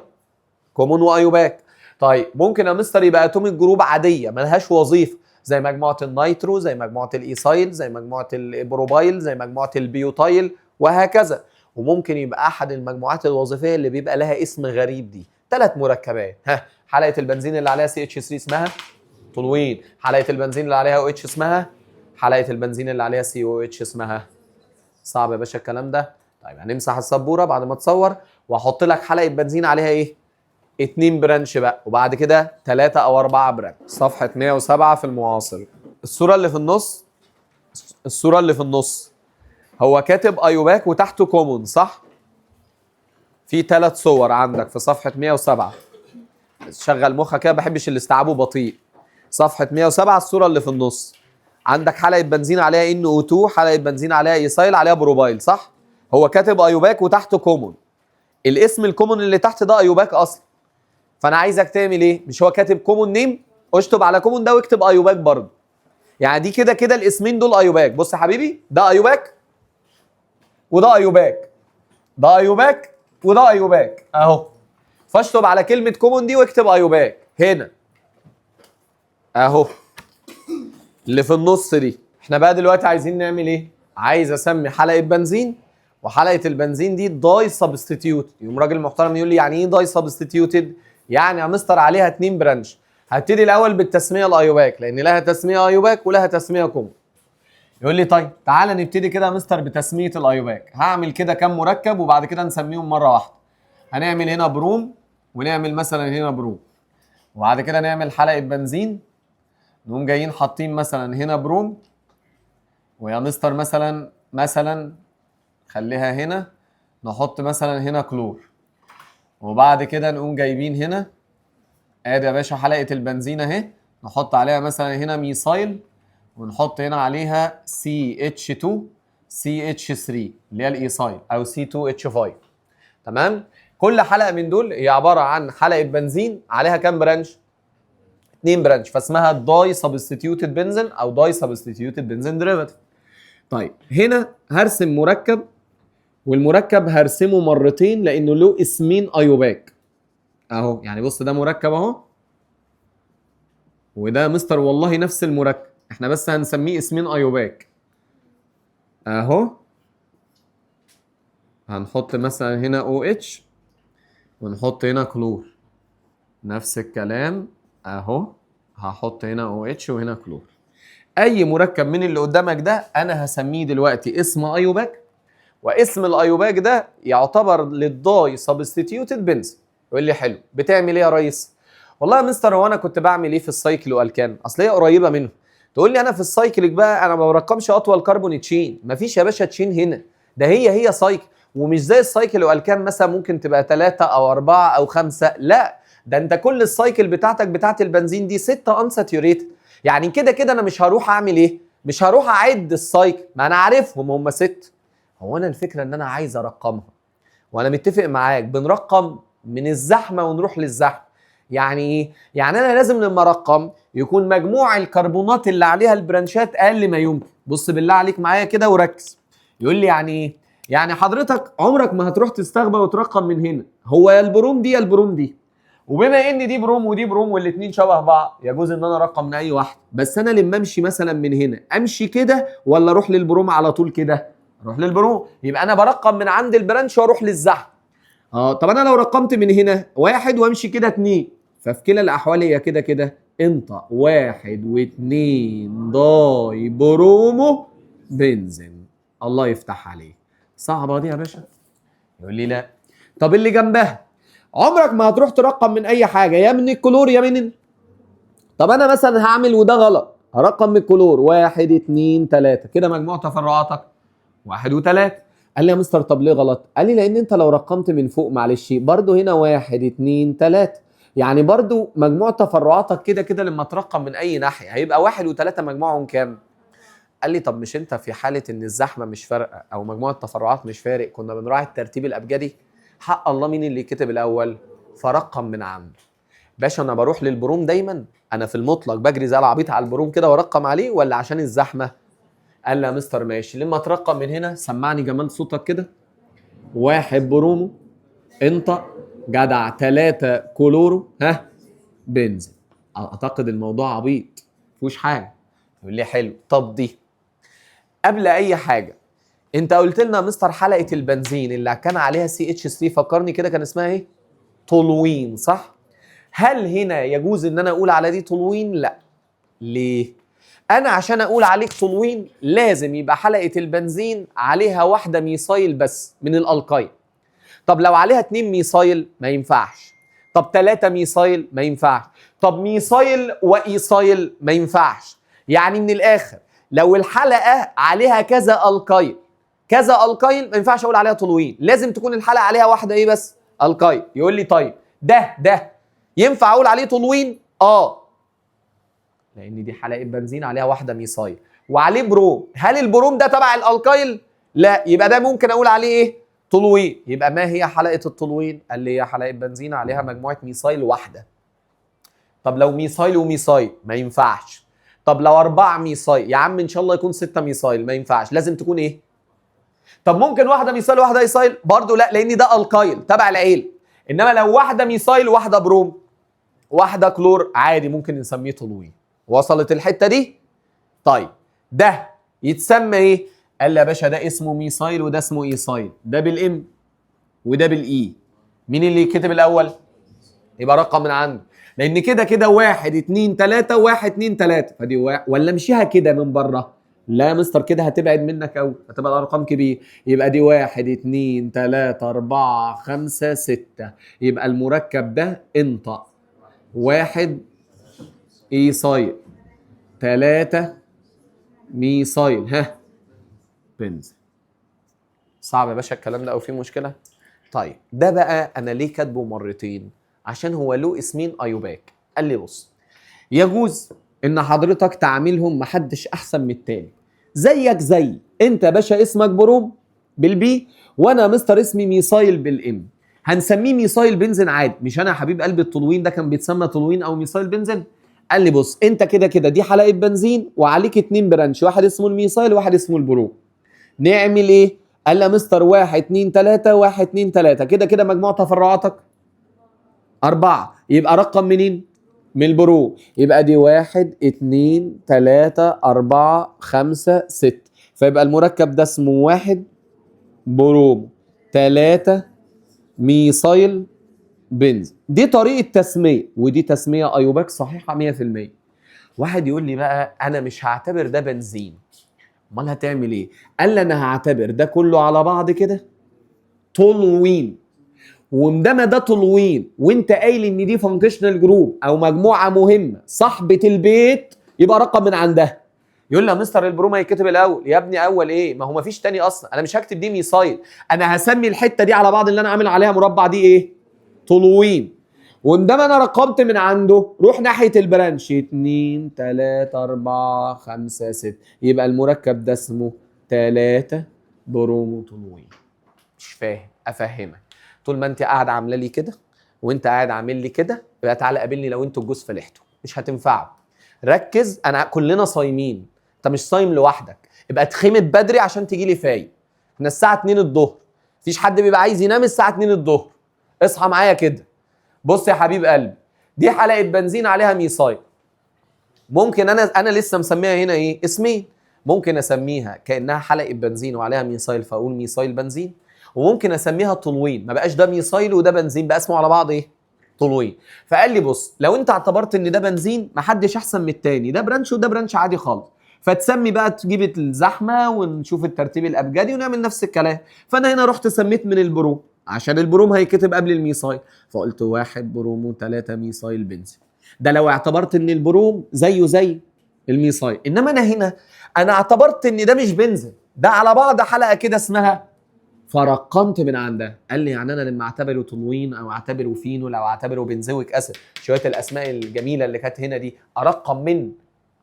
كومون وايوباك. طيب ممكن يا مستر يبقى اتوميك جروب عاديه ملهاش وظيفه زي مجموعه النيترو، زي مجموعه الايثايل، زي مجموعه البروبايل، زي مجموعه البيوتايل وهكذا. وممكن يبقى احد المجموعات الوظيفيه اللي بيبقى لها اسم غريب دي 3 مركبات. حلقه البنزين اللي عليها CH3 اسمها تولوين. حلقه البنزين اللي عليها OH اسمها، حلقه البنزين اللي عليها COH اسمها. صعب يا باشا الكلام ده؟ طيب هنمسح السبوره بعد ما تصور واحط لك حلقه بنزين عليها ايه؟ 2 برانش بقى وبعد كده 3 أو 4 برانش. صفحه 107 في المعاصر. الصوره اللي في النص هو كاتب ايوباك وتحته كومون صح؟ في 3 صور عندك في صفحه 107. شغل مخك كده، ما بحبش اللي استيعابه بطيء. صفحه 107 الصوره اللي في النص عندك حلقه بنزين عليها NO2، حلقه بنزين عليها ايثايل، عليها بروبايل صح؟ هو كاتب ايوباك وتحته كومون. الاسم الكومون اللي تحت ده ايوباك اصلا. فانا عايزك تعمل ايه؟ مش هو كاتب كومون نيم؟ اشطب على كومون ده واكتب ايوباك برضه. يعني دي كده كده الاسمين دول ايوباك. بص يا حبيبي ده ايوباك وده ايوباك، ده ايوباك وده ايوباك اهو. فاشطب على كلمه كومون دي واكتب ايوباك هنا اهو اللي في النص دي. احنا بقى دلوقتي عايزين نعمل ايه؟ عايز اسمي حلقه بنزين وحلقه البنزين دي داي سبستيتيوت. يقوم راجل محترم يقول لي يعني ايه داي سبستيتيوتد؟ يعني يا مستر عليها 2 برانش. هبتدي الاول بالتسميه الايوباك لان لها تسميه ايوباك ولها تسميه كومون. يقول لي طيب تعالى نبتدي كده يا مستر بتسميه الايوباك. هعمل كده كام مركب وبعد كده نسميهم مره واحده. هنعمل هنا بروم ونعمل مثلا هنا بروم وبعد كده نعمل حلقه بنزين نقوم جايين حاطين مثلا هنا بروم ويا مستر مثلا خليها هنا نحط مثلا هنا كلور وبعد كده نقوم جايبين هنا ادي يا باشا حلقه البنزين اهي نحط عليها مثلا هنا ميثايل ونحط هنا عليها CH2 CH3 اللي هي الايثايل او C2H5. تمام؟ كل حلقه من دول هي عباره عن حلقه بنزين عليها كام برانش؟ 2 برانش فاسمها داي سبستيتيوتد بنزين او داي سبستيتيوتد بنزين ديريفاتيف. طيب هنا هرسم مركب والمركب هرسمه مرتين لانه له اسمين ايوباك اهو. يعني بص ده مركب اهو وده مستر والله نفس المركب احنا بس هنسميه اسمين ايوباك اهو. هنحط مثلا هنا OH ونحط هنا كلور نفس الكلام اهو. هحط هنا OH وهنا كلور. اي مركب من اللي قدامك ده انا هسميه دلوقتي اسم ايوباك واسم الايوباك ده يعتبر للداي سبستيتيوتد بنزين. يقول لي حلو بتعمل ايه يا ريس؟ والله يا مستر هو انا كنت بعمل ايه في السايكل والكان؟ اصل هي قريبه منه. تقول لي انا في السايكليك بقى انا ما برقمش اطول كربون تشين. مفيش يا باشا تشين هنا، ده هي سايكل ومش زي السايكل والكان مثلا ممكن تبقى 3 أو 4 أو 5. لا ده انت كل السايكل بتاعتك بتاعت البنزين دي 6 انساتيوريتد. يعني كده كده انا مش هروح اعمل ايه؟ مش هروح اعد السايكل، ما انا عارفهم هم 6. هو انا الفكره ان انا عايز ارقمها وانا متفق معاك بنرقم من الزحمه ونروح للزحمه. يعني ايه؟ يعني انا لازم لما ارقم يكون مجموع الكربونات اللي عليها البرانشات اقل ما يمكن. بص بالله عليك معايا كده وركز. يقول لي يعني ايه؟ يعني حضرتك عمرك ما هتروح تستغبى وترقم من هنا، هو يا البروم دي يا البروم دي. وبما ان دي بروم ودي بروم والاثنين شبه بعض، يجوز ان انا ارقم من اي واحده. بس انا لما امشي مثلا من هنا امشي كده ولا اروح للبروم على طول كده؟ اروح للبروم. يبقى انا برقم من عند البرانش واروح للزحف. طب انا لو رقمت من هنا واحد وامشي كده اتنين، ففي كلا الاحوال هي كده كده انطق واحد واتنين داي برومو بنزين. الله يفتح عليك. صعبه دي يا باشا؟ يقول لي لا. طب اللي جنبها عمرك ما هتروح ترقم من اي حاجه يا من الكلور يا من طب انا مثلا هعمل وده غلط، هرقم من الكلور واحد اتنين تلاته، كده مجموع تفرعاتك واحد وتلاته. قال لي يا مستر طب ليه غلط؟ قال لي لان انت لو رقمت من فوق معلش برضو هنا واحد اتنين تلاته، يعني برضو مجموع تفرعاتك كده كده لما ترقم من اي ناحيه هيبقى واحد وتلاته مجموعهم كام؟ قال لي طب مش انت في حاله ان الزحمه مش فارقه او مجموع التفرعات مش فارق كنا بنراعي الترتيب الابجدي؟ حق الله مين اللي كتب الاول؟ فرقم من عنده. باشا انا بروح للبروم دايما، انا في المطلق بجري زي العبيط على البروم كده وارقم عليه ولا عشان الزحمه؟ قال لي يا مستر ماشي، لما ترقم من هنا سمعني جمال صوتك كده. واحد برومو انطق جدع، تلاته كلورو بنزل. اعتقد الموضوع عبيط مفيهوش حاجه. يقول لي حلو. طب دي قبل اي حاجه انت قلت لنا مستر حلقه البنزين اللي كان عليها سي اتش 3 فكرني كده كان اسمها ايه؟ تولوين صح؟ هل هنا يجوز ان انا اقول على دي تولوين؟ لا. ليه؟ انا عشان اقول عليك تولوين لازم يبقى حلقه البنزين عليها واحده ميثايل بس من الالقاين. طب لو عليها 2 ميثايل ما ينفعش. طب 3 ميثايل ما ينفعش. طب ميثايل وايثايل ما ينفعش. يعني من الاخر لو الحلقه عليها كذا القاين كذا القاين ما ينفعش اقول عليها تولوين، لازم تكون الحلقه عليها واحده ايه بس؟ القاين. يقول لي طيب ده ينفع اقول عليه تولوين؟ لان دي حلقه بنزين عليها واحده ميثايل وعليه بروم. هل البروم ده تبع الالقايل؟ لا. يبقى ده ممكن اقول عليه ايه؟ تولوين. يبقى ما هي حلقه التولوين؟ قال لي هي حلقه بنزين عليها مجموعه ميثايل واحده. طب لو ميثايل وميثايل ما ينفعش. طب لو 4 ميثايل يا عم ان شاء الله يكون 6 ميثايل ما ينفعش، لازم تكون ايه؟ طب ممكن واحده ميثايل وواحده ايثايل؟ برضه لا، لان ده القايل تبع العيل. انما لو واحده ميثايل وواحده بروم واحده كلور عادي ممكن نسميه تولوين. وصلت الحته دي؟ طيب ده يتسمى ايه؟ قال لي يا باشا ده اسمه ميثايل وده اسمه ايثايل، ده بالام وده بالاي. مين اللي كتب الاول؟ يبقى رقم من عنده. لان كده كده واحد اتنين تلاته واحد اتنين تلاته، فدي ولا امشيها كده من بره؟ لا يا مستر كده هتبعد منك قوي، هتبقى الارقام كبيره. يبقى دي واحد اتنين تلاته اربعه خمسه سته، يبقى المركب ده انطق واحد ايثايل تلاته ميثايل بنزين. صعب يا باشا الكلام ده او في مشكله؟ طيب ده بقى انا ليه كاتبه مرتين؟ عشان هو له اسمين ايوباك. قال لي بص، يجوز ان حضرتك تعملهم محدش احسن من التاني، زيك زي انت يا باشا اسمك بروم بالبي وانا مستر اسمي ميثايل بالام، هنسميه ميثايل بنزين عادي. مش انا يا حبيب قلبي التولوين ده كان بيتسمى تولوين او ميثايل بنزين؟ قال لي بص انت كده كده دي حلقه بنزين وعليك 2 برانش، واحد اسمه الميثايل وواحد اسمه البروم. نعمل ايه؟ قال لي يا مستر واحد اتنين تلاته واحد اتنين تلاته، كده كده مجموع تفرعاتك 4، يبقى رقم منين؟ من البروم. يبقى دي واحد اتنين تلاته اربعه خمسه سته، فيبقى المركب ده اسمه واحد بروم تلاته ميثايل بنز. دي طريقه تسميه ودي تسميه ايوباك صحيحه 100%. واحد يقول لي بقى انا مش هعتبر ده بنزين، امال هتعمل ايه؟ قال لي انا هعتبر ده كله على بعض كده تولوين، ومدام ده تولوين وانت قايل ان دي فانكشنال جروب او مجموعه مهمه صاحبه البيت، يبقى رقم من عندها. يقول لي يا مستر البروم هيتكتب الاول. يا ابني اول ايه؟ ما هو ما فيش تاني اصلا. انا مش هكتب دي ميثايل، انا هسمي الحته دي على بعض اللي انا عامل عليها مربع دي ايه؟ تولوين. ومدام انا رقمت من عنده روح ناحيه البرانش 2 3 4 5 6، يبقى المركب ده اسمه 3 بروموتولوين. مش فاهم؟ افهمك. طول ما انت قاعد عامله لي كده وانت قاعد عامل لي كده، يبقى تعالى قابلني لو انتوا الجوز فلحتوا، مش هتنفعوا. ركز، انا كلنا صايمين، انت مش صايم لوحدك، يبقى اتخمت بدري عشان تجي لي فايق. احنا الساعه 2 الظهر، مفيش حد بيبقى عايز ينام الساعه 2 الظهر. اصحى معايا كده، بص يا حبيب قلبي، دي حلقه بنزين عليها ميثايل. ممكن انا لسه مسميها هنا ايه؟ اسمين. ممكن اسميها كانها حلقه بنزين وعليها ميثايل فاقول ميثايل بنزين، وممكن اسميها تولوين، ما بقاش ده ميثايل وده بنزين، بقى اسمه على بعض ايه؟ تولوين. فقال لي بص، لو انت اعتبرت ان ده بنزين محدش احسن من التاني، ده برانش وده برانش عادي خالص، فتسمي بقى تجيب الزحمه ونشوف الترتيب الابجدي ونعمل نفس الكلام. فانا هنا رحت سميت من البروم عشان البروم هيكتب قبل الميثايل، فقلت 1 بروم و3 ميثايل بنزين. ده لو اعتبرت ان البروم زيه زي الميثايل. انما انا هنا انا اعتبرت ان ده مش بنزين، ده على بعض حلقه كده اسمها، فرقمت من عندها. قال لي يعني انا لما اعتبره تولوين او اعتبره فينول او اعتبره بنزويك اسيد، شويه الاسماء الجميله اللي كانت هنا دي ارقم من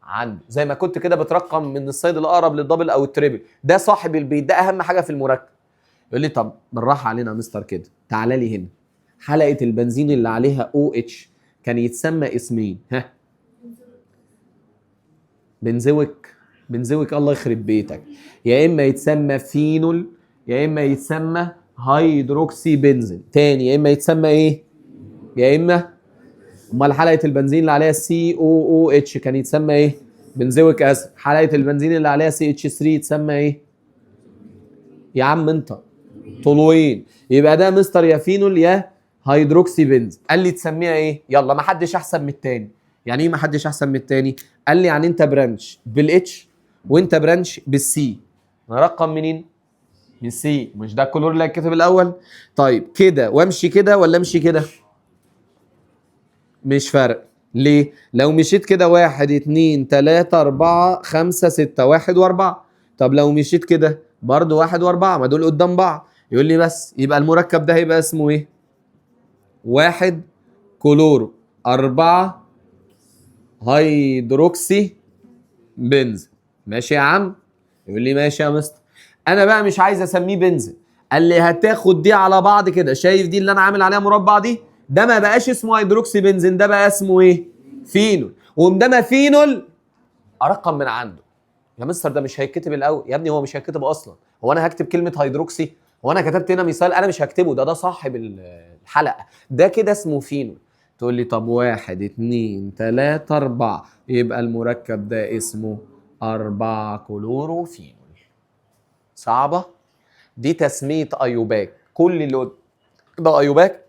عنده، زي ما كنت كده بترقم من الصيد الاقرب للدبل او التريبل. ده صاحب البيت، ده اهم حاجه في المركب. يقول لي طب بالراحه علينا يا مستر كده، تعالى لي هنا. حلقه البنزين اللي عليها او اتش كان يتسمى اسمين، ها؟ بنزويك الله يخرب بيتك، يا اما يتسمى فينول يا اما يتسمى هيدروكسي بنزين تاني، يا اما يتسمى ايه؟ يا اما، امال حلقه البنزين اللي عليها سي او او اتش كان يتسمى ايه؟ بنزويك اسيد. حلقه البنزين اللي عليها سي اتش 3 يتسمى ايه؟ يا عم انت طولوين. يبقى ده مستر يا فينول يا هيدروكسي بنز. قال لي تسميها ايه؟ يلا ما حدش احسن من التاني. يعني ايه ما حدش احسن من التاني؟ قال لي يعني انت برانش بالاتش وانت برانش بالسي. نرقم منين؟ من سي. مش ده الكلور اللي هيتكتب الاول؟ طيب كده وامشي كده ولا امشي كده؟ مش فارق. ليه؟ لو مشيت كده 1 2 3 4 5 6 1 و4. طب لو مشيت كده برضه 1 و4، ما دول قدام بعض. يقول لي بس يبقى المركب ده هيبقى اسمه ايه؟ 1 كلورو 4 هيدروكسي بنز. ماشي يا عم؟ يقول لي ماشي يا مستر. انا بقى مش عايز اسميه بنزين. قال لي هتاخد دي على بعض كده، شايف دي اللي انا عامل عليها مربع دي؟ ده ما بقاش اسمه هيدروكسي بنزين، ده بقى اسمه ايه؟ فينول. ومدام فينول ارقم من عنده. يا مستر ده مش هيتكتب الاول. يا ابني هو مش هيتكتب اصلا. هو انا هكتب كلمه هيدروكسي؟ هو انا كتبت هنا مثال؟ انا مش هكتبه، ده صاحب الحلقه، ده كده اسمه فينول. تقول لي طب 1 2 3 4، يبقى المركب ده اسمه 4 كلورو فينول. صعبه؟ دي تسميه ايوباك. كل اللي ده ايوباك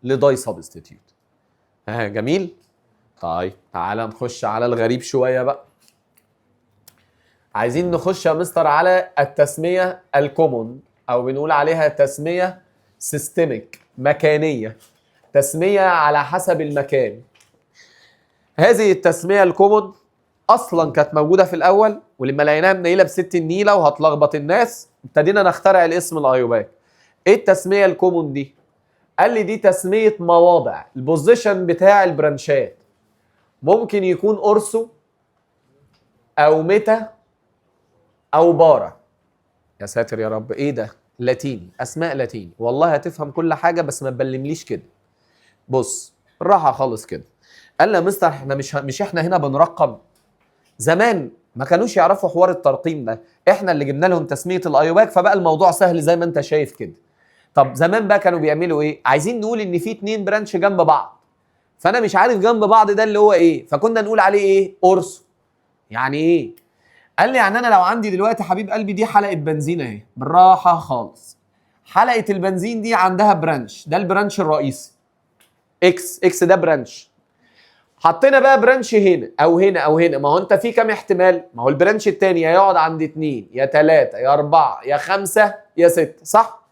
لداي سبستيتيوت. ها جميل؟ طيب تعالى نخش على الغريب شويه بقى. عايزين نخش يا مستر على التسميه الكومون، او بنقول عليها تسميه سيستميك، مكانيه، تسميه على حسب المكان. هذه التسميه الكومون اصلا كانت موجوده في الاول، ولما لقيناها منيله بست النيله وهتلخبط الناس ابتدينا نخترع الاسم الايوباك. ايه التسميه الكومون دي؟ قال لي دي تسميه مواضع، البوزيشن بتاع البرانشات. ممكن يكون اورسو او ميتا او بارا. يا ساتر يا رب، ايه ده؟ لاتيني، اسماء لاتيني. والله هتفهم كل حاجه بس ما تبلمليش كده. بص بالراحه خالص كده. قال لي يا مستر احنا مش احنا هنا بنرقم. زمان ما كانوش يعرفوا حوار الترقيم ده، احنا اللي جبنا لهم تسميه الايوباك، فبقى الموضوع سهل زي ما انت شايف كده. طب زمان بقى كانوا بيعملوا ايه؟ عايزين نقول ان في 2 برانش جنب بعض، فانا مش عارف جنب بعض ده اللي هو ايه، فكنا نقول عليه ايه؟ اورسو. يعني ايه؟ قال لي يعني انا لو عندي دلوقتي حبيب قلبي دي حلقه بنزين اهي، بالراحه خالص. حلقه البنزين دي عندها برانش، ده البرانش الرئيسي اكس ده برانش. حطينا بقى برانش هنا او هنا او هنا، ما هو انت في كام احتمال؟ ما هو البرانش الثاني يا يقعد عند 2 يا 3 يا 4 يا 5 يا 6، صح؟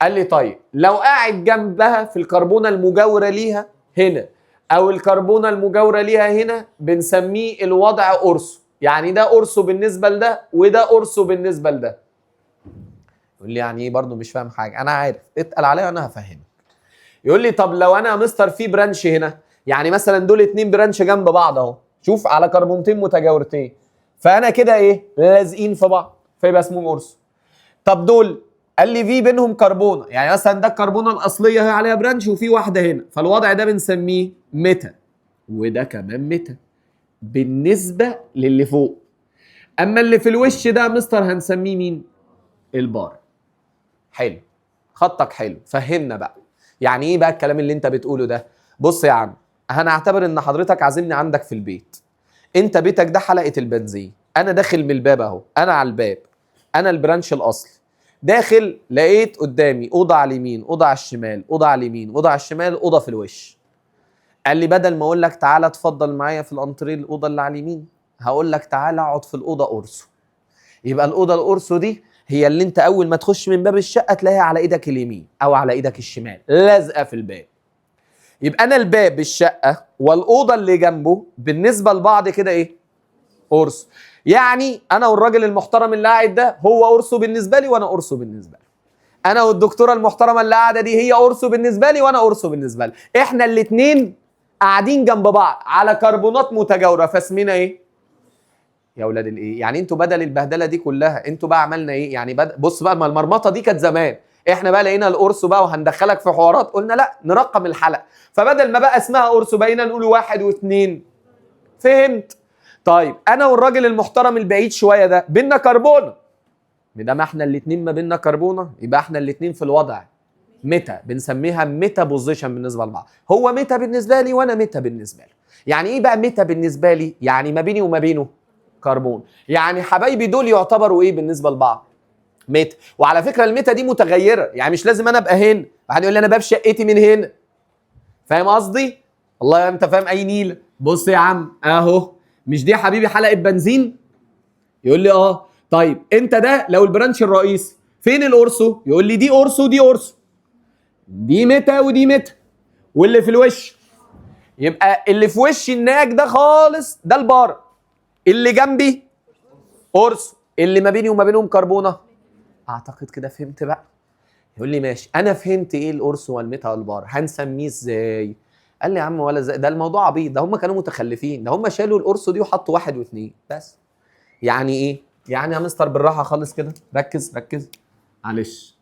قال لي طيب لو قاعد جنبها في الكربونه المجاوره ليها هنا او الكربونه المجاوره ليها هنا، بنسميه الوضع اورسو. يعني ده اورسو بالنسبه لده وده اورسو بالنسبه لده. يقول لي يعني ايه؟ برضه مش فاهم حاجه. انا عارف، اتقل عليا وانا هفهمك. يقول لي طب لو انا يا مستر في برانش هنا، يعني مثلا دول 2 برانش جنب بعض اهو، شوف على كربونتين متجاورتين، فانا كده ايه؟ لازقين في بعض، فيبقى اسمهم اورسو. طب دول قال لي في بينهم كربونه، يعني مثلا ده الكربونه الاصليه هي عليها برانش وفي واحده هنا، فالوضع ده بنسميه ميتا، وده كمان ميتا بالنسبه للي فوق. اما اللي في الوش ده مستر هنسميه مين؟ البار. حلو، خطك حلو، فهمنا بقى. يعني ايه بقى الكلام اللي انت بتقوله ده؟ بص يا عم، هنعتبر ان حضرتك عازمني عندك في البيت. انت بيتك ده حلقه البنزين، انا داخل من الباب اهو، انا على الباب، انا البرانش الاصلي. داخل لقيت قدامي اوضه على اليمين، اوضه على الشمال، اوضه على اليمين، اوضه على الشمال، اوضه في الوش. قال لي بدل ما اقول لك تعالى اتفضل معايا في الانتريه الاوضه اللي على اليمين، هقول لك تعالى اقعد في الاوضه اورسو. يبقى الاوضه الاورسو دي هي اللي انت اول ما تخش من باب الشقه تلاقيها على ايدك اليمين او على ايدك الشمال لازقه في الباب. يبقى انا الباب الشقه والاوضه اللي جنبه بالنسبه لبعض كده ايه؟ اورسو. يعني انا والراجل المحترم اللي قاعد ده هو اورسو بالنسبه لي وانا اورسو بالنسبه له. انا والدكتوره المحترمه اللي قاعده دي هي اورسو بالنسبه لي وانا اورسو بالنسبه لها. احنا الاثنين قاعدين جنب بعض على كربونات متجاوره، فاسمنا ايه؟ يا اولاد الايه؟ يعني انتوا بدل البهدله دي كلها انتوا بقى عملنا ايه؟ يعني بص بقى، ما المرمطه دي كانت زمان، احنا بقى لقينا القرص بقى وهندخلك في حوارات، قلنا لا نرقم الحلقه، فبدل ما بقى اسمها قرص بقينا نقول 1 و2. فهمت؟ طيب انا والراجل المحترم البعيد شويه ده بينا كربونه، ما احنا الاثنين ما بينا كربونه يبقى احنا الاثنين في الوضع ميتا، بنسميها ميتا بوزيشن بالنسبه لبعض. هو ميتا بالنسبه لي وانا ميتا بالنسبه له. يعني ايه بقى ميتا بالنسبه لي؟ يعني ما بيني وما بينه كربون. يعني حبايبي دول يعتبروا ايه بالنسبه لبعض؟ ميتا. وعلى فكره الميتا دي متغيره، يعني مش لازم انا ابقى هنا، واحد يقول لي انا باب شقتي من هنا. فاهم قصدي؟ والله انت فاهم اي نيل. بص يا عم اهو، مش دي حبيبي حلقه بنزين؟ يقول لي اه. طيب انت ده لو البرانش الرئيسي، فين الاورسو؟ يقول لي دي اورسو ودي اورسو، دي ميتا ودي ميتا. واللي في الوش، يبقى اللي في وش الناج ده خالص ده البار، اللي جنبي اورسو، اللي ما بيني وما بينهم كربونه. اعتقد كده فهمت بقى. يقول لي ماشي، انا فهمت ايه الاورسو والميتا والبار، هنسميه ازاي؟ قال لي يا عم ولا زي ده، الموضوع عبيط، ده هم كانوا متخلفين، ده هم شالوا الاورسو دي وحطوا 1 و2 بس. يعني ايه؟ يعني يا مستر بالراحه خالص كده، ركز ركز. معلش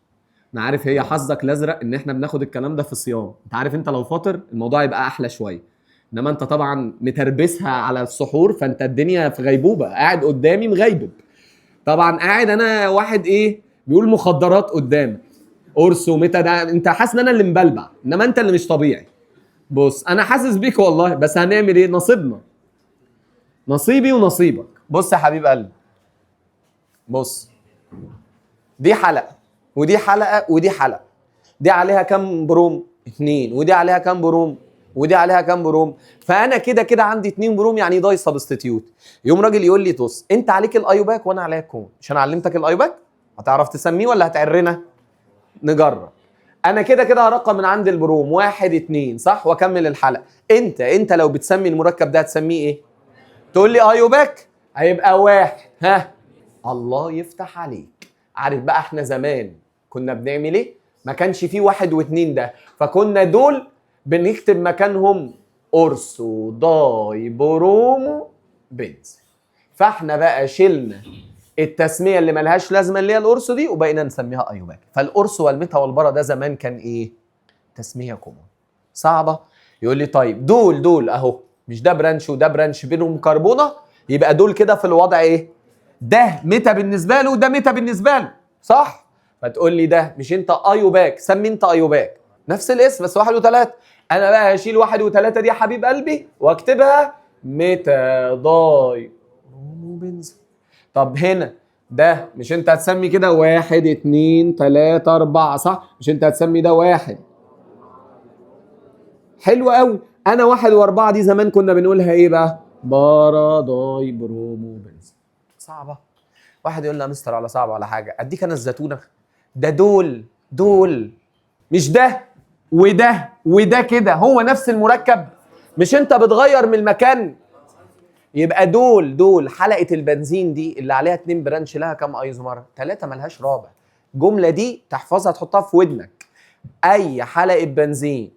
انا عارف هي حظك الازرق ان احنا بناخد الكلام ده في الصيام، انت عارف انت لو فاطر الموضوع يبقى احلى شويه، انما انت طبعا متربسها على السحور، فانت الدنيا في غيبوبه، قاعد قدامي مغيبب. طبعا قاعد انا واحد ايه بيقول مخدرات قدامك، اورسو ميتا، ده انت حاسس ان انا اللي مبلبع، انما انت اللي مش طبيعي. بص انا حاسس بيك والله، بس هنعمل ايه؟ نصيبنا، نصيبي ونصيبك. بص يا حبيب قلبي، بص دي حلقه ودي حلقه ودي حلقه، دي عليها كام بروم؟ 2. ودي عليها كام بروم؟ ودي عليها كام بروم؟ فانا كده كده عندي 2 بروم، يعني داي سبستيتيوت. يوم راجل يقول لي بص انت عليك الايوباك وانا عليا كون، مش انا علمتك الايوباك؟ هتعرف تسميه ولا هتعرنا؟ نجرب. انا كده كده هرقم من عند البروم 1 2 صح، واكمل الحلقه. انت لو بتسمي المركب ده هتسميه ايه؟ تقول لي ايوباك، هيبقى 1. ها، الله يفتح عليك. عارف بقى احنا زمان كنا بنعمل ايه؟ ما كانش فيه 1 و2 ده، فكنا دول بنكتب مكانهم اورسو داي برومو بنز. فاحنا بقى شلنا التسميه اللي ملهاش لازمه اللي هي الاورسو دي، وبقينا نسميها ايوباك. فالاورسو والميتا والبرا ده زمان كان ايه؟ تسميه كومون. صعبه؟ يقول لي طيب دول اهو، مش ده برانش وده برانش بينهم كربونه، يبقى دول كده في الوضع ايه؟ ده ميتا بالنسبه له وده ميتا بالنسبه له، صح؟ فتقول لي ده مش انت ايوباك، سمي انت ايوباك، نفس الاسم بس 1 و3. انا بقى هشيل 1 و3 دي يا حبيب قلبي واكتبها ميتا داي برومو بنزين. طب هنا ده مش انت هتسمي كده 1 2 3 4 صح؟ مش انت هتسمي ده 1؟ حلو قوي. انا 1 و4 دي زمان كنا بنقولها ايه بقى؟ بارا داي برومو بنزين. صعبه؟ واحد يقول لي يا مستر على صعب ولا حاجه، اديك انا الزتونه. ده دول مش ده وده وده كده هو نفس المركب، مش انت بتغير من المكان؟ يبقى دول حلقه البنزين دي اللي عليها 2 برانش لها كام ايزومر؟ 3 ملهاش رابع. الجمله دي تحفظها تحطها في ودنك. اي حلقه بنزين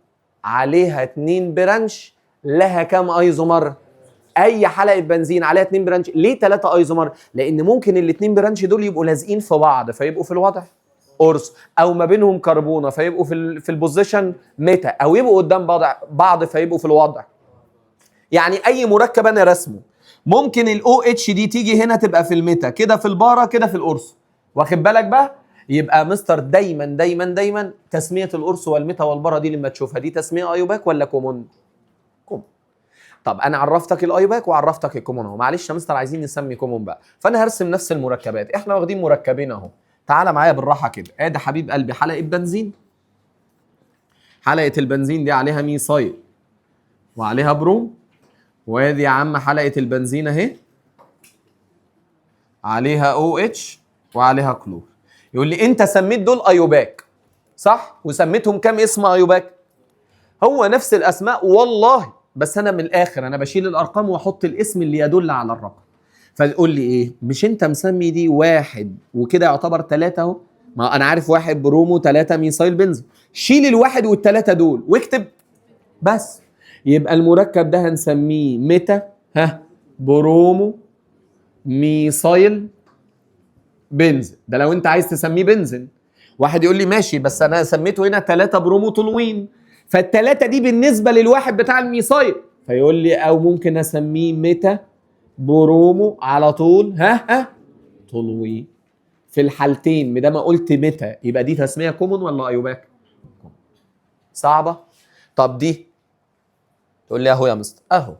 عليها 2 برانش لها كام ايزومر؟ اي حلقه بنزين عليها 2 برانش. ليه 3 ايزومر؟ لان ممكن الاثنين برانش دول يبقوا لازقين في بعض فيبقوا في الوضع اورس، او ما بينهم كربونه فيبقوا في البوزيشن ميتا، او يبقوا قدام بعض فيبقوا في الوضع. يعني اي مركب انا رسمه ممكن الاو اتش دي تيجي هنا تبقى في الميتا، كده في البارا، كده في الاورس. واخد بالك بقى؟ يبقى مستر دايما دايما دايما تسميه القرص والميتا والبارا دي لما تشوفها دي تسميه ايوباك ولا كومون؟ كومون. طب انا عرفتك الايوباك وعرفتك الكومون اهو، معلش يا مستر عايزين نسمي كومون بقى، فانا هرسم نفس المركبات، احنا واخدين مركبين اهو، تعالى معايا بالراحه كده، ادي حبيب قلبي حلقه بنزين، حلقه البنزين دي عليها ميثايل وعليها بروم، وادي يا عم حلقه البنزين اهي عليها او اتش وعليها كلور. يقول لي انت سميت دول ايوباك صح؟ وسميتهم كام اسم ايوباك؟ هو نفس الاسماء والله، بس انا من الاخر انا بشيل الارقام واحط الاسم اللي يدل على الرقم. فتقول لي ايه؟ مش انت مسمي دي واحد وكده يعتبر ثلاثة اهو؟ ما انا عارف واحد برومو 3 ميثايل بنزين، شيل الواحد والثلاثة دول واكتب بس. يبقى المركب ده هنسميه ميتا برومو ميثايل بنزين، ده لو انت عايز تسميه بنزين. واحد يقول لي ماشي بس انا سميته هنا 3 برومو تولوين، فالثلاثه دي بالنسبه للواحد بتاع الميثايل، فيقول لي او ممكن اسميه ميتا برومو على طول تولوين. في الحالتين ما قلت ميتا يبقى دي تسميه كومون ولا ايوباك؟ صعبه؟ طب دي تقول لي اهو يا مستر اهو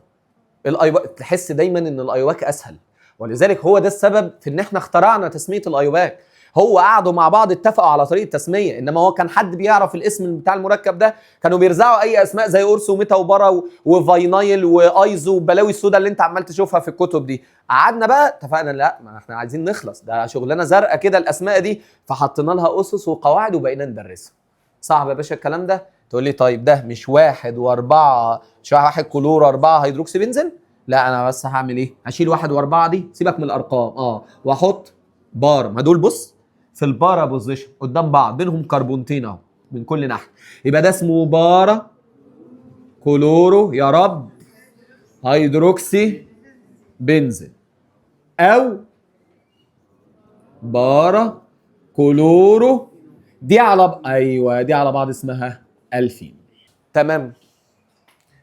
الايوباك، تحس دايما ان الايوباك اسهل، ولذلك هو ده السبب في ان احنا اخترعنا تسميه الايوباك. هو قعدوا مع بعض اتفقوا على طريقه تسميه، انما هو كان حد بيعرف الاسم بتاع المركب ده كانوا بيرزعوا اي اسماء زي اورس وميتا وبارا وفاينايل وايزو والبلاوي السوداء اللي انت عمال تشوفها في الكتب دي. قعدنا بقى اتفقنا لا ما احنا عايزين نخلص، ده شغلانه زرقاء كده الاسماء دي، فحطينا لها اسس وقواعد وبقينا ندرسها. صعب يا باشا الكلام ده؟ تقول لي طيب ده مش واحد واربعه، مش واحد كلور 4 هيدروكسي بنزين؟ لا انا بس هعمل ايه؟ هشيل 1 و4 دي، سيبك من الارقام واحط بار، ما دول بص في البارا بوزيشن قدام بعض بينهم كربونتين اهو من كل ناحيه، يبقى ده اسمه بارا كلورو يا رب هيدروكسي بنزين، او بارا كلورو دي على ايوه دي على بعض اسمها الفين. تمام.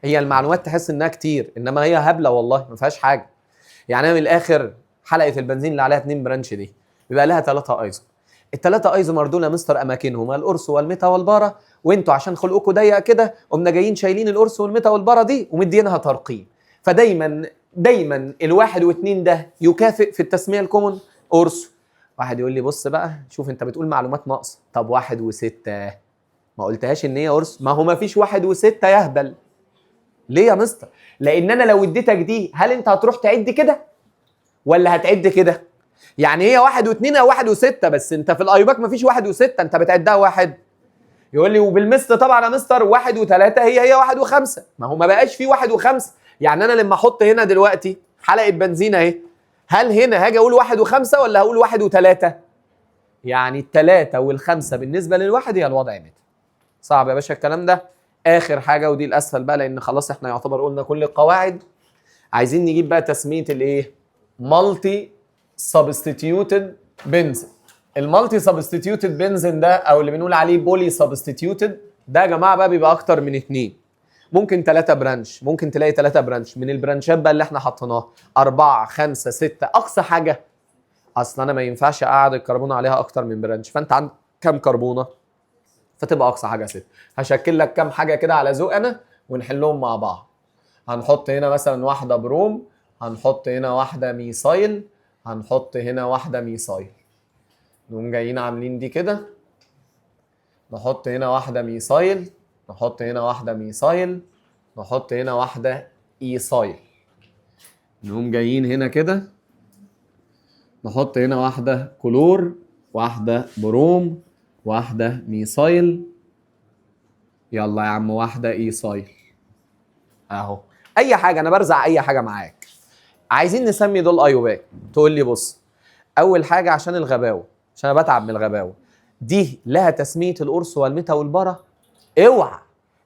هي المعلومات تحس انها كتير انما هي هبله والله ما فيهاش حاجه. يعني انا من الاخر حلقه البنزين اللي عليها 2 برانش دي بيبقى لها 3 ايزو، الثلاثه ايزومر دول يا مستر اماكنهم القرص والميتا والبارا، وانتوا عشان خلقكم ضيق كده قمنا جايين شايلين القرص والميتا والبارا دي ومدينها ترقيم، فدايما دايما الواحد واثنين ده يكافئ في التسميه الكومون قرص. واحد يقول لي بص بقى شوف انت بتقول معلومات ناقصه، طب 1 و6 ما قلتهاش ان هي قرص؟ ما هو ما فيش 1 و6 يهبل. ليه يا مستر؟ لان انا لو اديتك دي هل انت هتروح تعد كده ولا هتعد كده؟ يعني هي 1 و2 او 1 و6، بس انت في الايوباك مفيش 1 و6 انت بتعدها 1. يقول لي وبالمثل طبعا يا مستر 1 و3 هي 1 و5، ما هو ما بقاش فيه 1 و5. يعني انا لما احط هنا دلوقتي حلقه بنزين اهي، هل هنا هاجي اقول 1 و5 ولا هقول 1 و3؟ يعني ال3 وال5 بالنسبه للواحد هي الوضع متر. صعب يا باشا الكلام ده. اخر حاجه ودي الاسهل بقى لان خلاص احنا يعتبر قلنا كل القواعد، عايزين نجيب بقى تسميه الايه؟ مالتي سبستيتيوتد بنزين. المالتي سبستيتيوتد بنزين ده او اللي بنقول عليه بولي سبستيتيوتد ده يا جماعه بقى بيبقى اكتر من 2، ممكن 3 برانش، ممكن تلاقي 3 برانش من البرانشات بقى اللي احنا حطيناها 4 5 6 اقصى حاجه. اصل انا ما ينفعش اقعد الكربونه عليها اكتر من برانش، فانت عندك كام كربونه؟ فتبقى اقصى حاجه 6. هشكل لك كام حاجه كده على ذوق انا ونحلهم مع بعض. هنحط هنا مثلا واحده بروم، هنحط هنا واحده ميثايل، هنحط هنا واحده ميثايل، نقوم جايين عاملين دي كده، نحط هنا واحده ميثايل، نحط هنا واحده ميثايل، نحط هنا واحده ايثايل، نقوم جايين هنا كده نحط هنا واحده كلور، واحده بروم، واحده ميثايل، يلا يا عم واحده ايثايل اهو. اي حاجه انا برزع اي حاجه معاك. عايزين نسمي دول ايوباك، تقول لي بص اول حاجه عشان الغباوه، عشان انا بتعب من الغباوه دي، لها تسميه القرص والميتا والبارا؟ اوعى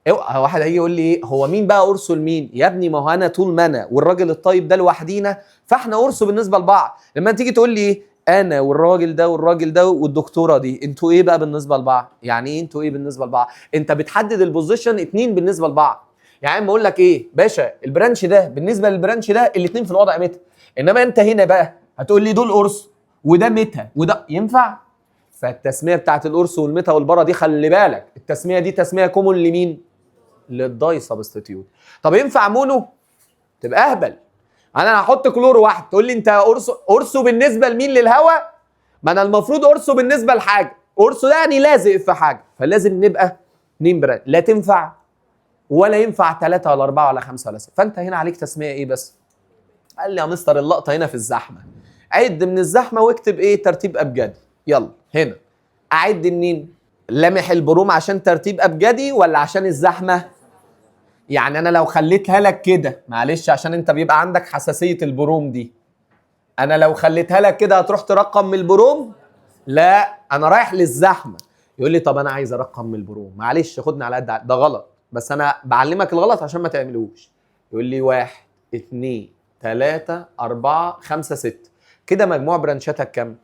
اوعى. واحد هيجي يقول لي ايه هو مين بقى قرصه لمين؟ يا ابني ما هو انا طول ما انا والراجل الطيب ده لوحدينا فاحنا قرصه بالنسبه لبعض. لما تيجي تقول لي ايه انا والراجل ده والراجل ده والدكتوره دي، انتوا ايه بقى بالنسبه لبعض؟ يعني ايه انتوا ايه بالنسبه لبعض؟ انت بتحدد البوزيشن 2 بالنسبه لبعض. يعني اما اقول لك ايه باشا البرانش ده بالنسبه للبرانش ده الاثنين في الوضع متى، انما انت هنا بقى هتقول لي دول قرص وده متى وده ينفع؟ فالتسميه بتاعت القرص والميتا والبرا دي خلي بالك التسميه دي تسميه كومون لمين؟ للداي سبستيتيوت. طب ينفع مونو؟ تبقى اهبل. انا هحط كلور واحد تقول لي انت قرصه بالنسبه لمين؟ للهواء؟ ما انا المفروض قرصه بالنسبه لحاجه، قرصه ده يعني لازق في حاجه، فلازم نبقى 2 براند. لا تنفع ولا ينفع 3 ولا 4 ولا 5 ولا 6. فانت هنا عليك تسميه ايه بس؟ قال لي يا مستر اللقطه هنا في الزحمه، عد من الزحمه واكتب ايه؟ ترتيب ابجدي. يلا هنا اعد منين؟ لامح البروم عشان ترتيب ابجدي ولا عشان الزحمه؟ يعني انا لو خليتها لك كده، معلش عشان انت بيبقى عندك حساسيه البروم دي، انا لو خليتها لك كده هتروح ترقم من البروم؟ لا، انا رايح للزحمه. يقول لي طب انا عايز ارقم من البروم. معلش خدني على قد ده غلط، بس انا بعلمك الغلط عشان ما تعملوش. يقول لي 1 2 3 4 5 6، كده مجموع برانشاتك كام؟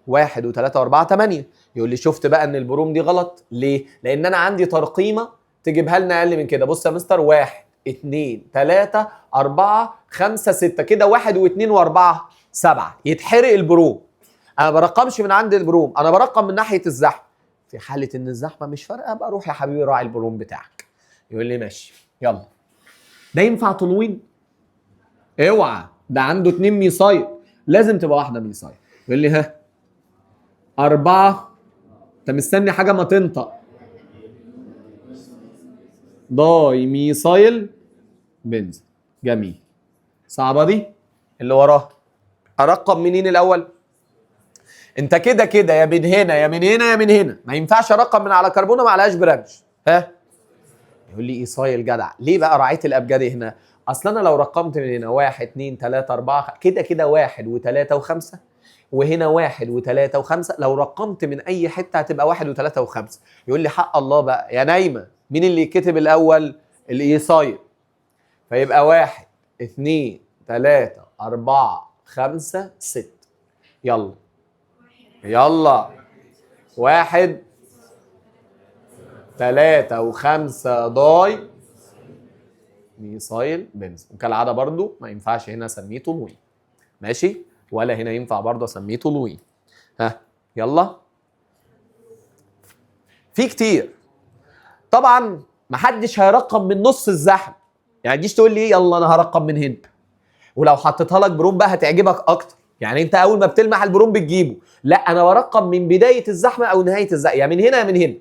1 و3 و4 8. يقول لي شفت بقى ان البروم دي غلط ليه؟ لان انا عندي ترقيمه تجيبها لنا اقل من كده. بص يا مستر 1 2 3 4 5 6، كده 1 و2 و4 7، يتحرق البروم. انا ما برقمش من عند البروم، انا برقم من ناحيه الزحمه. في حاله ان الزحمه مش فارقه بقى روح يا حبيبي راعي البروم بتاعك. يقول لي ماشي يلا. ده ينفع تنوين؟ اوعى، ده عنده 2 ميثايل، لازم تبقى واحده ميثايل. يقول لي ها 4، انت مستني حاجه ما تنطق. داي ميثايل بنز. جميل. صعبه دي؟ اللي وراها ارقم منين الاول؟ انت كده كده يا من هنا يا من هنا يا من هنا، ما ينفعش ارقم من على كربونه ما عليهاش برانش. ها؟ يقول لي ايصايل جدع. ليه بقى راعيت الابجدي هنا؟ اصل انا لو رقمت من هنا 1 2 3 4 كده كده 1 و3 و5، وهنا 1 و3 و5، لو رقمت من اي حته هتبقى 1 و3 و5. يقول لي حق الله بقى يا نايمه، مين اللي يتكتب الاول؟ الايصايل. فيبقى 1 2 3 4 5 6. يلا يلا 1 3 و5 داي ميثايل بنز. وكالعاده برضو ما ينفعش هنا اسميه تولوين، ماشي؟ ولا هنا ينفع برضو اسميه تولوين. ها يلا. في كتير طبعا محدش هيرقم من نص الزحمه، يعني تجيش تقول لي يلا انا هرقم من هنا، ولو حطيتها لك بروم بقى هتعجبك اكتر. يعني انت اول ما بتلمح البروم بتجيبه. لا، انا برقم من بدايه الزحمه او نهايه الزحمه، يا من هنا يا من هنا.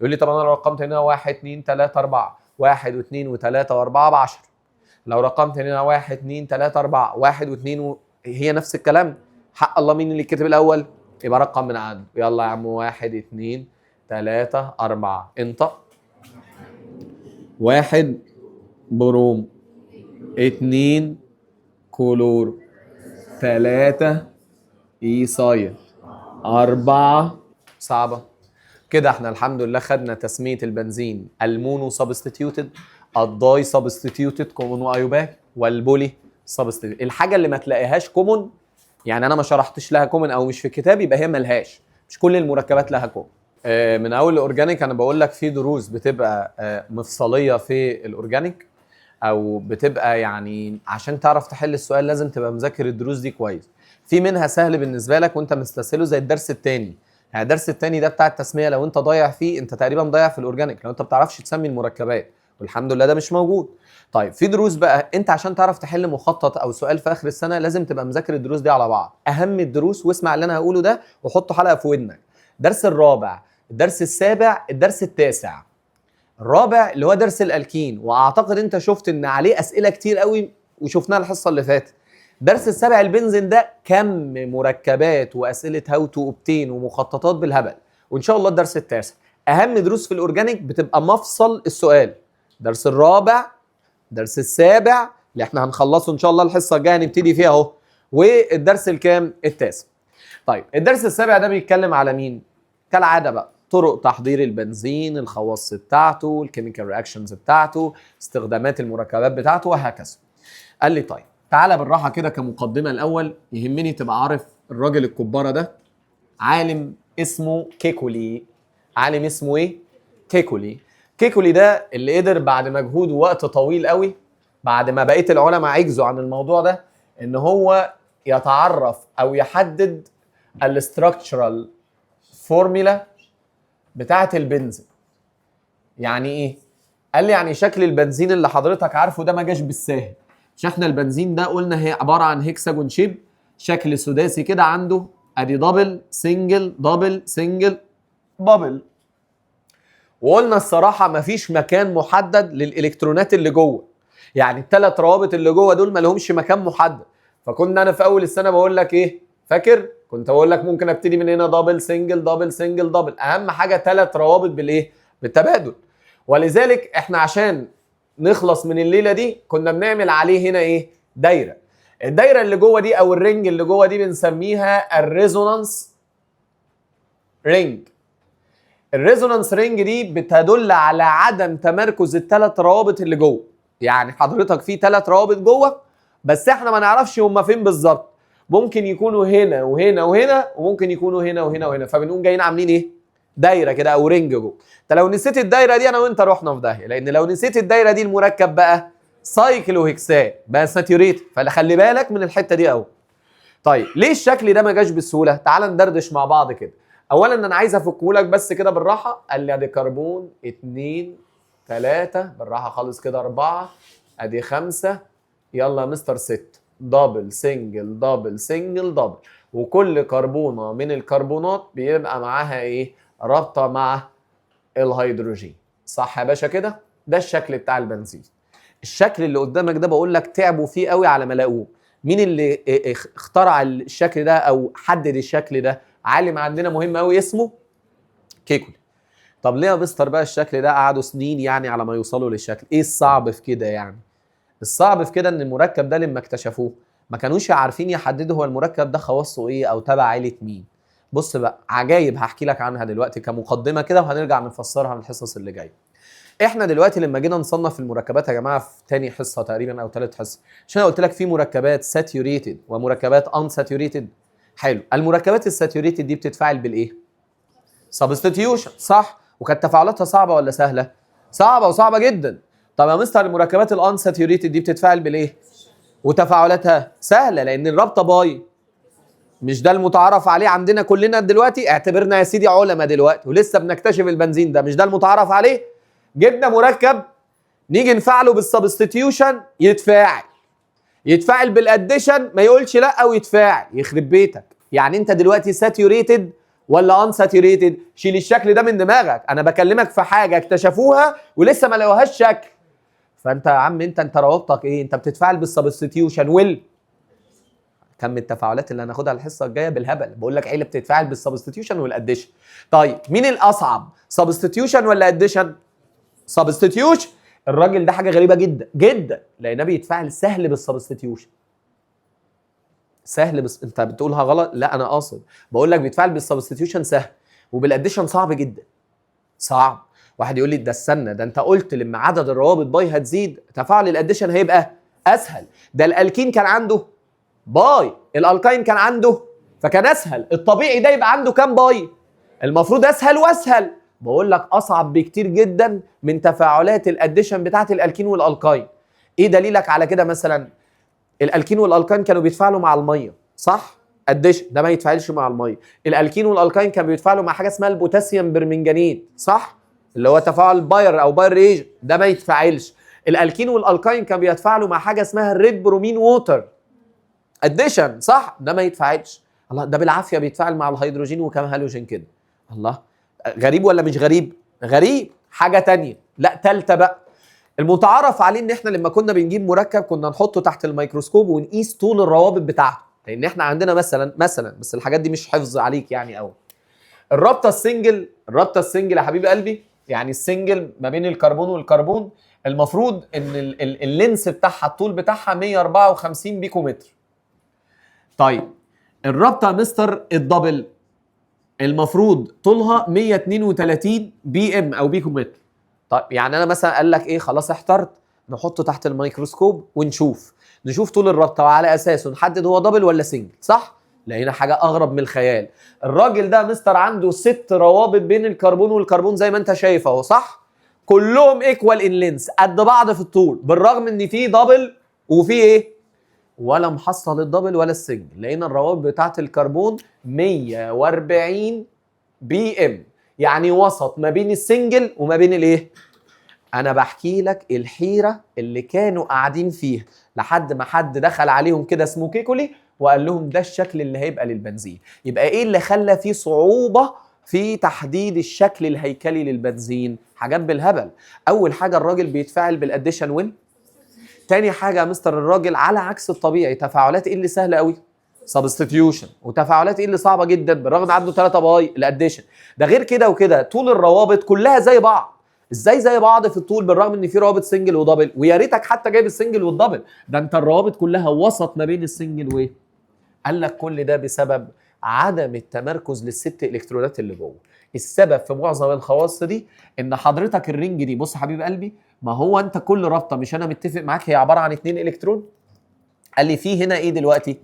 يقول لي طب انا لو رقمت هنا 1 2 3 4، 1 و2 و3 و4 ب 10. لو رقمت هنا 1 2 3 4، 1 و2 هي نفس الكلام. حق الله مين اللي كتب الاول؟ يبقى رقم من عنده. يلا يا عم 1 2 3 4، انطق. 1 بروم، 2 كلور، 3 ايصايل، 4 صعبه. كده احنا الحمد لله خدنا تسميه البنزين المونو سبستيتيوتد، الداي سبستيتيوتد كومون وايوباك، والبولي سبستيتيوتد. الحاجه اللي ما تلاقيهاش كومون، يعني انا ما شرحتش لها كومون او مش في الكتاب، يبقى هي ملهاش. مش كل المركبات لها كومون. من اول الاورجانيك انا بقول لك في دروس بتبقى مفصليه في الاورجانيك، او بتبقى يعني عشان تعرف تحل السؤال لازم تبقى مذاكر الدروس دي كويس. في منها سهل بالنسبه لك وانت مستسهله زي الدرس الثاني. يعني الدرس الثاني ده بتاع التسميه، لو انت ضايع فيه انت تقريبا ضايع في الاورجانيك، لو انت ما بتعرفش تسمي المركبات، والحمد لله ده مش موجود. طيب في دروس بقى انت عشان تعرف تحل مخطط او سؤال في اخر السنه لازم تبقى مذاكر الدروس دي على بعض. اهم الدروس، واسمع اللي انا هقوله ده وحطه حلقه في ودنك: الدرس الرابع، الدرس السابع، الدرس التاسع. الرابع اللي هو درس الالكين، واعتقد انت شفت ان عليه اسئله كتير قوي وشفناها الحصه اللي فاتت. درس السابع البنزين ده كم مركبات واسئله هاو تو اوبتين ومخططات بالهبل. وان شاء الله الدرس التاسع اهم دروس في الاورجانيك بتبقى مفصل السؤال. درس الرابع، درس السابع اللي احنا هنخلصه ان شاء الله الحصه الجايه نبتدي فيها اهو، والدرس الكام؟ التاسع. طيب الدرس السابع ده بيتكلم على مين؟ كالعاده بقى طرق تحضير البنزين، الخواص بتاعته، الكيميكال رياكشنز بتاعته، استخدامات المركبات بتاعته، وهكذا. قال لي طيب تعالى بالراحه كده كمقدمه. الاول يهمني تبقى عارف الراجل الكباره ده عالم اسمه كيكولي. عالم اسمه ايه؟ كيكولي. كيكولي ده اللي قدر بعد مجهود ووقت طويل قوي، بعد ما بقيه العلماء عجزوا عن الموضوع ده، ان هو يتعرف او يحدد الاستراكشرال فورميلا بتاعه البنزين. يعني ايه؟ قال لي يعني شكل البنزين اللي حضرتك عارفه ده ما جاش بالساهل. مش احنا البنزين ده قلنا هي عباره عن هيكساجون شيب، شكل سداسي كده، عنده ادي دبل سنجل دبل سنجل دبل. وقلنا الصراحه مفيش مكان محدد للالكترونات اللي جوه، يعني الثلاث روابط اللي جوه دول ما لهمش مكان محدد. فكنا انا في اول السنه بقول لك ايه؟ فاكر؟ كنت بقول لك ممكن ابتدي من هنا دبل سنجل دبل سنجل دبل، اهم حاجه ثلاث روابط بالايه؟ بالتبادل. ولذلك احنا عشان نخلص من الليله دي كنا بنعمل عليه هنا ايه؟ دايره. الدايره اللي جوه دي او الرنج اللي جوه دي بنسميها الريزونانس رينج. الريزونانس رينج دي بتدل على عدم تمركز الثلاث روابط اللي جوه. يعني حضرتك في ثلاث روابط جوه بس احنا ما نعرفش هما فين بالظبط، ممكن يكونوا هنا وهنا وهنا، وممكن يكونوا هنا وهنا وهنا، فبنقوم جايين عاملين ايه؟ دايره كده او رينج جوه. انت لو نسيت الدايره دي انا وانت رحنا في داهيه، لان لو نسيت الدايره دي المركب بقى سايكلوهكسان بقى ساتيوريت، فخلي بالك من الحته دي قوي. طيب ليه الشكل ده ما جاش بسهوله؟ تعال ندردش مع بعض كده. اولا انا عايز افكه لك بس كده بالراحه. قال لي ادي كربون 2 3 بالراحه خالص كده 4 ادي 5 يلا يا مستر 6 دبل سنجل دبل سنجل دبل، وكل كربونه من الكربونات بيبقى معاها ايه؟ رابطه مع الهيدروجين. صح يا باشا كده؟ ده الشكل بتاع البنزين. الشكل اللي قدامك ده بقول لك تعبوا فيه قوي على ما لاقوه. مين اللي اخترع الشكل ده او حدد الشكل ده؟ عالم عندنا مهم قوي اسمه كيكولي. طب ليه يا مستر بقى الشكل ده قعدوا سنين يعني على ما يوصلوا للشكل؟ ايه الصعب في كده يعني؟ الصعب في كده ان المركب ده لما اكتشفوه ما كانوش عارفين يحددوا هو المركب ده خواصه ايه او تبع عيله مين. بص بقى عجايب هحكي لك عنها دلوقتي كمقدمه كده، وهنرجع نفسرها من الحصص اللي جايه. احنا دلوقتي لما جينا نصنف المركبات يا جماعه في تاني حصه تقريبا او ثالث حصه، عشان انا قلت لك في مركبات ساتيوريتد ومركبات ان ساتيوريتد. حلو، المركبات الساتيوريتد دي بتتفاعل بالايه؟ سبستيتيوشن، صح؟ وكانت تفاعلاتها صعبه ولا سهله؟ صعبه وصعبه جدا. طب يا مستر المركبات الان ساتيوريتد دي بتتفاعل بالايه؟ وتفاعلاتها سهله لان الرابطه باي. مش ده المتعارف عليه عندنا كلنا دلوقتي؟ اعتبرنا يا سيدي علماء دلوقتي ولسه بنكتشف البنزين ده، مش ده المتعارف عليه؟ جبنا مركب نيجي نفعله بالسبستيتيوشن يتفاعل بالاديشن ما يقولش لا او يتفاعل، يخرب بيتك. يعني انت دلوقتي ساتيوريتد ولا ان ساتيوريتد؟ شيل الشكل ده من دماغك، انا بكلمك في حاجه اكتشفوها ولسه ما لقوهاش شكل. فانت يا عم انت روابطك ايه؟ انت بتتفاعل بالسبستيتيوشن كم التفاعلات اللي هناخدها الحصه الجايه بالهبل. بقول لك عيله بتتفاعل بالسبستيتيوشن والاديشن. طيب مين الاصعب؟ سبستيتيوشن ولا اديشن؟ سبستيتيوشن. الراجل ده حاجه غريبه جدا جدا لانه بيتفاعل سهل بالسبستيتيوشن. سهل بس انت بتقولها غلط. لا انا قاصد بقول لك بيتفاعل بالسبستيتيوشن سهل، وبالاديشن صعب جدا. صعب. واحد يقول لي ده استنى، ده انت قلت لما عدد الروابط باي هتزيد تفاعل الاديشن هيبقى اسهل. ده الالكين كان عنده باي، الالكاين كان عنده، فكان اسهل. الطبيعي ده يبقى عنده كام باي؟ المفروض اسهل واسهل. بقول لك اصعب بكتير جدا من تفاعلات الاديشن بتاعت الالكين والالكاين. ايه دليلك على كده؟ مثلا الالكين والالكاين كانوا بيتفاعلوا مع الميه، صح؟ اديشن ده ما يتفاعلش مع الميه. الالكين والالكاين كانوا بيتفاعلوا مع حاجه اسمها البوتاسيوم برمنجانيت، صح؟ اللي هو تفاعل باير او باير ريجن، ده ما يتفاعلش. الالكين والالكاين كانوا بيتفاعلوا مع حاجه اسمها الريد برومين ووتر اديشن، صح؟ ده ما يتفاعلش. الله، ده بالعافيه بيتفاعل مع الهيدروجين وكام هالوجين كده. الله، غريب ولا مش غريب؟ غريب. حاجه تانية، لا تالتة بقى. المتعارف عليه ان احنا لما كنا بنجيب مركب كنا نحطه تحت الميكروسكوب ونقيس طول الروابط بتاعته، لان احنا عندنا مثلا بس الحاجات دي مش حفظ عليك يعني قوي. الرابطه السنجل يا حبيب قلبي، يعني السنجل ما بين الكربون والكربون، المفروض ان اللينس بتاعها الطول بتاعها 154 بيكومتر. طيب الرابطه مستر الدبل المفروض طولها 132 بي ام او بيكومتر. طيب يعني انا مثلا قال لك ايه، خلاص احترت، نحطه تحت الميكروسكوب نشوف طول الرابطه وعلى اساسه نحدد هو دبل ولا سنجل، صح؟ لقينا حاجه اغرب من الخيال. الراجل ده مستر عنده 6 روابط بين الكربون والكربون زي ما انت شايف اهو، صح؟ كلهم ايكوال ان لينس، قد بعض في الطول، بالرغم ان في دبل وفي ايه؟ ولا محصل الدبل ولا السنجل. لقينا الروابط بتاعت الكربون 140 بي ام، يعني وسط ما بين السنجل وما بين الايه؟ انا بحكي لك الحيره اللي كانوا قاعدين فيها لحد ما حد دخل عليهم كده اسمه كيكولي وقال لهم ده الشكل اللي هيبقى للبنزين. يبقى ايه اللي خلى فيه صعوبه في تحديد الشكل الهيكلي للبنزين؟ حاجات بالهبل. اول حاجه الراجل بيتفاعل بالاديشن تاني حاجه يا مستر الراجل على عكس الطبيعي تفاعلات ايه اللي سهله قوي؟ سبستيتيوشن. وتفاعلات ايه اللي صعبه جدا بالرغم عنده 3 باي؟ الاديشن. ده غير كده وكده طول الروابط كلها زي بعض. ازاي زي بعض في الطول بالرغم ان في روابط سنجل ودبل؟ ويا ريتك حتى جايب السنجل والدبل، ده انت الروابط كلها وسط ما بين السنجل وايه؟ قال لك كل ده بسبب عدم التمركز للست الكترونات اللي جوه. السبب في معظم الخواص دي ان حضرتك الرنج دي، بص حبيب قلبي، ما هو انت كل رابطه مش انا متفق معاك هي عباره عن 2 الكترون؟ قال لي في هنا ايه دلوقتي؟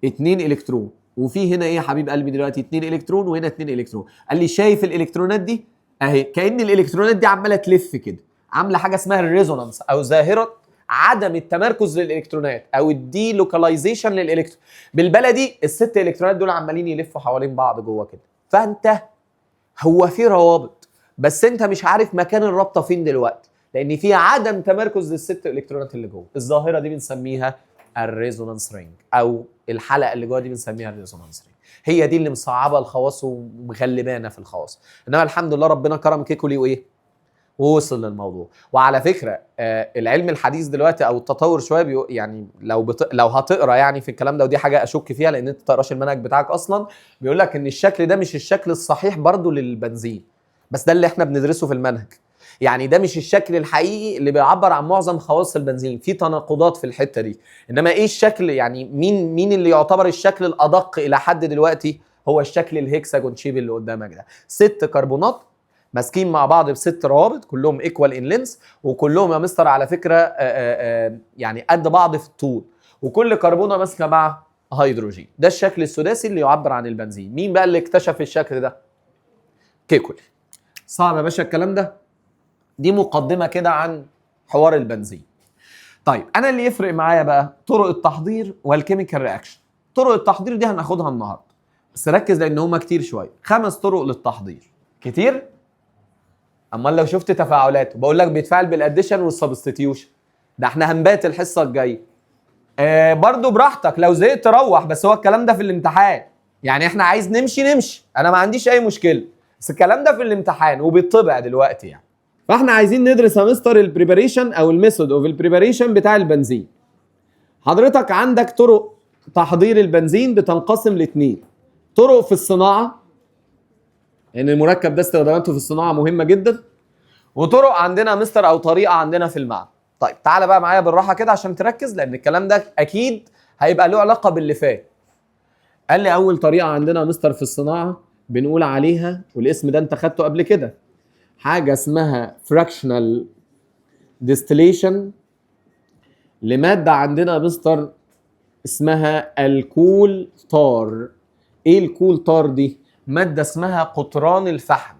2 الكترون. وفي هنا ايه يا حبيب قلبي دلوقتي؟ 2 الكترون وهنا 2 الكترون. قال لي شايف الالكترونات دي اهي؟ كأن الالكترونات دي عماله تلف كده، عامله حاجه اسمها الريزونانس او ظاهره عدم التمركز للالكترونات او الدي لوكاليزيشن للالكترون. بالبلدي الست الكترونات دول عمالين يلفوا حوالين بعض جوه كده. فانت هو في روابط بس انت مش عارف مكان الرابطه فين دلوقتي، لان في عدم تمركز للست الكترونات اللي جوه. الظاهره دي بنسميها الريزونانس رينج، او الحلقه اللي جوه دي بنسميها الريزونانس رينج. هي دي اللي مصعبه الخواص ومغلبانا في الخواص. انما الحمد لله ربنا كرم كيكولي وايه؟ ووصل للموضوع. وعلى فكره العلم الحديث دلوقتي او التطور شويه يعني لو هتقرا يعني في الكلام ده، ودي حاجه اشك فيها لان انت ما تقراش المنهج بتاعك اصلا، بيقول لك ان الشكل ده مش الشكل الصحيح برضو للبنزين، بس ده اللي احنا بندرسه في المنهج. يعني ده مش الشكل الحقيقي اللي بيعبر عن معظم خواص البنزين، في تناقضات في الحته دي. انما ايه الشكل؟ يعني مين اللي يعتبر الشكل الادق الى حد دلوقتي؟ هو الشكل الهكساجون شيب اللي قدامك ده، 6 كربونات ماسكين مع بعض ب6 روابط كلهم ايكوال ان لينس، وكلهم يا مستر على فكره يعني قد بعض في الطول، وكل كربونه ماسكه مع هيدروجين. ده الشكل السداسي اللي يعبر عن البنزين. مين بقى اللي اكتشف الشكل ده؟ كيكولي. صعب يا باشا الكلام ده؟ دي مقدمه كده عن حوار البنزين. طيب انا اللي يفرق معايا بقى طرق التحضير والكيميكال رياكشن. طرق التحضير دي هناخدها النهارده بس ركز لان هما كتير شويه. 5 طرق للتحضير. كتير؟ امال لو شفت تفاعلات بقول لك بيتفاعل بالاديشن والسبستيتيوشن، ده احنا هنبات الحصه الجايه. برضو براحتك لو زهقت تروح، بس هو الكلام ده في الامتحان. يعني احنا عايز نمشي انا ما عنديش اي مشكله، بس الكلام ده في الامتحان وبيطبع دلوقتي يعني. فاحنا عايزين ندرس يا مستر البريباريشن او الميثود اوف البريباريشن بتاع البنزين. حضرتك عندك طرق تحضير البنزين بتنقسم ل2. طرق في الصناعه، ان المركب ده استخداماته في الصناعه مهمه جدا، وطرق عندنا مستر او طريقه عندنا في المعمل. طيب تعالى بقى معايا بالراحه كده عشان تركز لان الكلام ده اكيد هيبقى له علاقه باللي فات. قال لي اول طريقه عندنا مستر في الصناعه بنقول عليها، والاسم ده انت خدته قبل كده، حاجه اسمها فراكشنال ديستليشن لماده عندنا مستر اسمها الكول تار. ايه الكول تار دي؟ ماده اسمها قطران الفحم.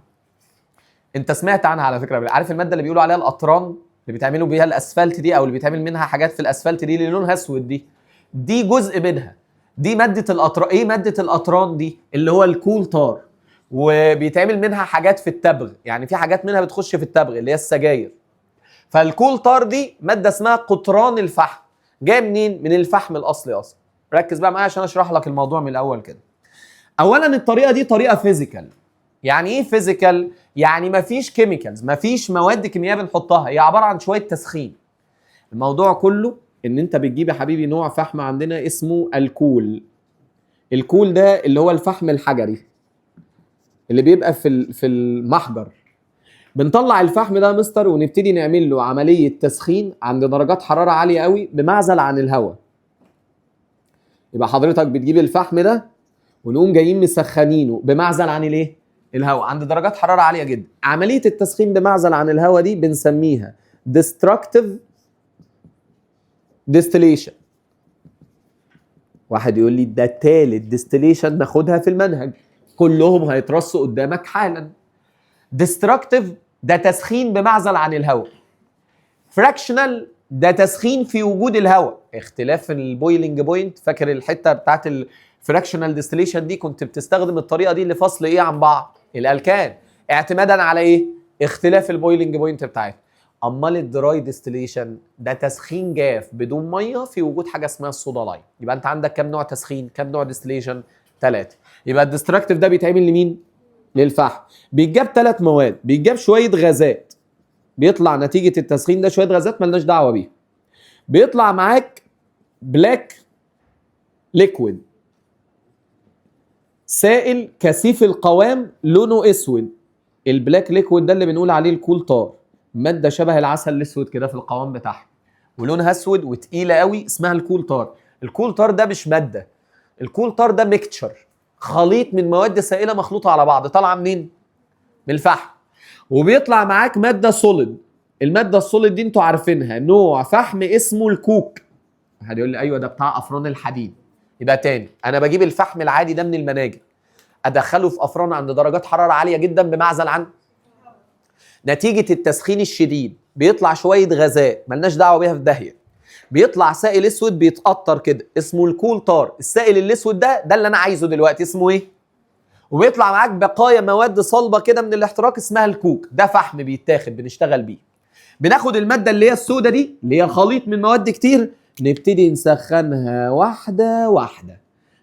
انت سمعت عنها على فكره، عارف الماده اللي بيقولوا عليها القطران اللي بيتعملوا بيها الاسفلت دي، او اللي بيتعمل منها حاجات في الاسفلت دي اللي لونها اسود دي جزء منها. دي ماده القطران. ايه ماده القطران دي؟ اللي هو الكول تار. وبيتعمل منها حاجات في التبغ، يعني في حاجات منها بتخش في التبغ اللي هي السجاير. فالكول تار دي ماده اسمها قطران الفحم. جاي منين؟ من الفحم الاصلي اصلا. ركز بقى معايا عشان اشرح لك الموضوع من الاول كده. اولا الطريقه دي طريقه فيزيكال. يعني ايه فيزيكال؟ يعني مفيش كيميكالز، مفيش مواد كيميائيه بنحطها، هي عباره عن شويه تسخين. الموضوع كله ان انت بتجيب يا حبيبي نوع فحم عندنا اسمه الكول. الكول ده اللي هو الفحم الحجري اللي بيبقى في المحجر. بنطلع الفحم ده مستر ونبتدي نعمل له عمليه تسخين عند درجات حراره عاليه قوي بمعزل عن الهواء. يبقى حضرتك بتجيب الفحم ده ونقوم جايين مسخنينه بمعزل عن الايه؟ الهواء عند درجات حراره عاليه جدا. عمليه التسخين بمعزل عن الهواء دي بنسميها destructive distillation. واحد يقول لي ده تالت ديستليشن ناخدها في المنهج، كلهم هيترصوا قدامك حالا. destructive ده تسخين بمعزل عن الهواء. fractional ده تسخين في وجود الهواء. اختلاف البويلنج بوينت، فاكر الحته بتاعت الفراكشنال ديستليشن دي كنت بتستخدم الطريقه دي لفصل ايه عن بعض؟ الالكان، اعتمادا على ايه؟ اختلاف البويلنج بوينت بتاعتها. امال الدراي ديستليشن ده تسخين جاف بدون ميه في وجود حاجه اسمها الصودا لاين. يبقى انت عندك كام نوع تسخين؟ كام نوع ديستليشن؟ 3. يبقى الديستراكتيف ده بيتعمل لمين؟ للفحم. بيتجاب 3 مواد، بيتجاب شويه غازات، بيطلع نتيجه التسخين ده شويه غازات مالناش دعوه بيها. بيطلع معاك بلاك ليكويد، سائل كثيف القوام لونه اسود. البلاك ليكويد ده اللي بنقول عليه الكول تار، ماده شبه العسل الاسود كده في القوام بتاعها، ولونها اسود وتقيله قوي، اسمها الكول تار. الكول تار ده مش ماده، الكول تار ده ميكتشر، خليط من مواد سائله مخلوطه على بعض، طالعه منين؟ من الفحم. وبيطلع معاك ماده سوليد. الماده السوليد دي انتوا عارفينها، نوع فحم اسمه الكوك. حد يقول لي ايوه ده بتاع افران الحديد. يبقى تاني، انا بجيب الفحم العادي ده من المناجم، ادخله في افران عند درجات حراره عاليه جدا بمعزل عن، نتيجه التسخين الشديد بيطلع شويه غازات ملناش دعوه بيها في داهيه، بيطلع سائل اسود بيتقطر كده اسمه الكول تار. السائل الاسود ده اللي انا عايزه دلوقتي اسمه ايه؟ وبيطلع معاك بقايا مواد صلبه كده من الاحتراق اسمها الكوك. ده فحم بيتاخد بنشتغل بيه. بناخد الماده اللي هي السودة دي اللي هي خليط من مواد كتير، نبتدي نسخنها واحده واحده،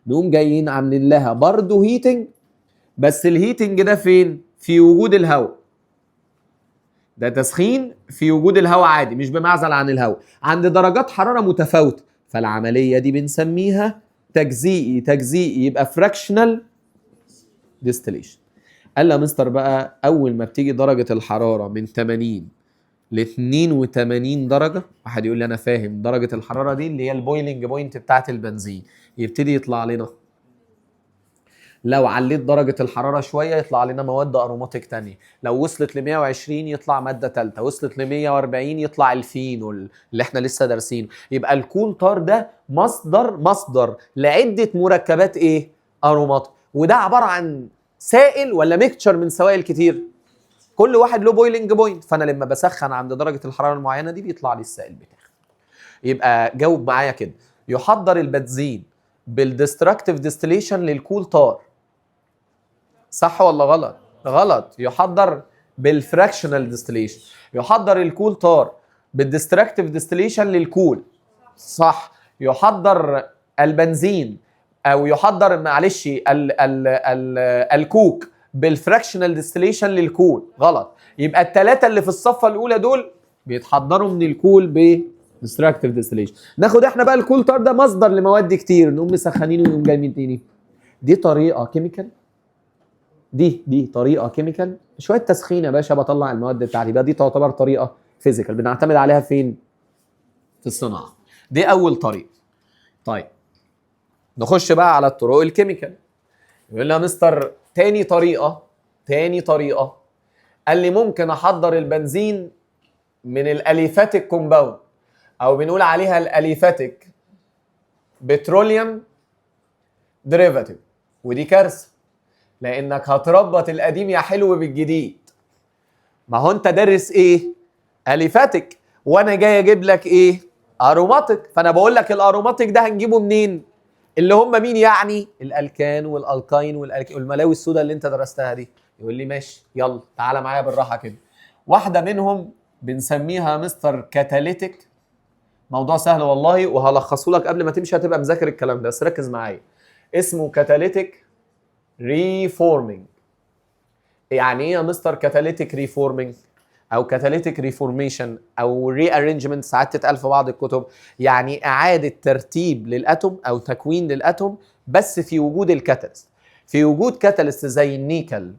نقوم جايين عاملين لها برضه هيتنج. بس الهيتنج ده فين؟ في وجود الهواء. ده تسخين في وجود الهواء عادي، مش بمعزل عن الهواء، عند درجات حراره متفاوته. فالعمليه دي بنسميها تجزيئي. تجزيئي يبقى فراكشنال ديستليشن. قال له يا مستر بقى اول ما بتيجي درجه الحراره من 80 ل 82 درجه، واحد يقول لي انا فاهم درجه الحراره دي اللي هي البويلنج بوينت بتاعت البنزين، يبتدي يطلع لنا، لو عليت درجة الحرارة شوية يطلع لنا مواد أروماتيك تانية، لو وصلت ل 120 يطلع مادة تالتة، وصلت ل 140 يطلع الفينول اللي احنا لسه دارسينه. يبقى الكول تار ده مصدر لعدة مركبات ايه؟ أروماتيك. وده عبارة عن سائل ولا ميكتشر من سوائل كتير؟ كل واحد له بويلنج بوينت، فأنا لما بسخن عند درجة الحرارة المعينة دي بيطلع لي السائل بتاعي. يبقى جاوب معايا كده، يحضر البنزين بالديستراكتيف ديستليشن للكول تار، صح ولا غلط؟ غلط. يحضر بالفراكشنال ديستليشن. يحضر الكول تار بالديستراكتيف ديستليشن للكول، صح. يحضر البنزين او يحضر معلش الكوك بالفراكشنال ديستليشن للكول، غلط. يبقى الثلاثه اللي في الصفه الاولى دول بيتحضروا من الكول ديستراكتيف ديستليشن. ناخد احنا بقى الكول تار ده مصدر لمواد كتير، نقوم مسخنينه ونقوم جايبين تاني. دي طريقه كيميكال، دي طريقه كيميكال، شويه تسخين يا باشا بطلع المواد بتاعتي. بقى دي تعتبر طريقه فيزيكال بنعتمد عليها فين؟ في الصناعه. دي اول طريقه. طيب نخش بقى على الطرق الكيميكال. يقول لي يا مستر تاني طريقه، قال لي ممكن احضر البنزين من الاليفاتيك كومباوند، او بنقول عليها الاليفاتيك بتروليوم ديريفاتيف. ودي كارثه، لانك هتربط القديم يا حلو بالجديد. ما هو انت دارس ايه؟ اليفاتيك، وانا جاي اجيب لك ايه؟ اروماتيك. فانا بقول لك الاروماتيك ده هنجيبه منين؟ اللي هم مين يعني؟ الالكان والالكاين والملاوي السوداء اللي انت درستها دي. يقول لي ماشي، يلا تعالى معايا بالراحه كده. واحده منهم بنسميها مستر كاتاليتيك. موضوع سهل والله، وهلخصه لك قبل ما تمشي، هتبقى مذاكر الكلام ده بس ركز معايا. اسمه كاتاليتيك ريفورمينج. يعني ايه يا مستر كاتاليتيك ريفورمينج او كاتاليتيك ريفورميشن او ري ارينجمنت؟ ساعات تتقال في بعض الكتب، يعني اعاده ترتيب للاتوم او تكوين للاتوم، بس في وجود الكاتاليست. في وجود كاتاليست زي النيكل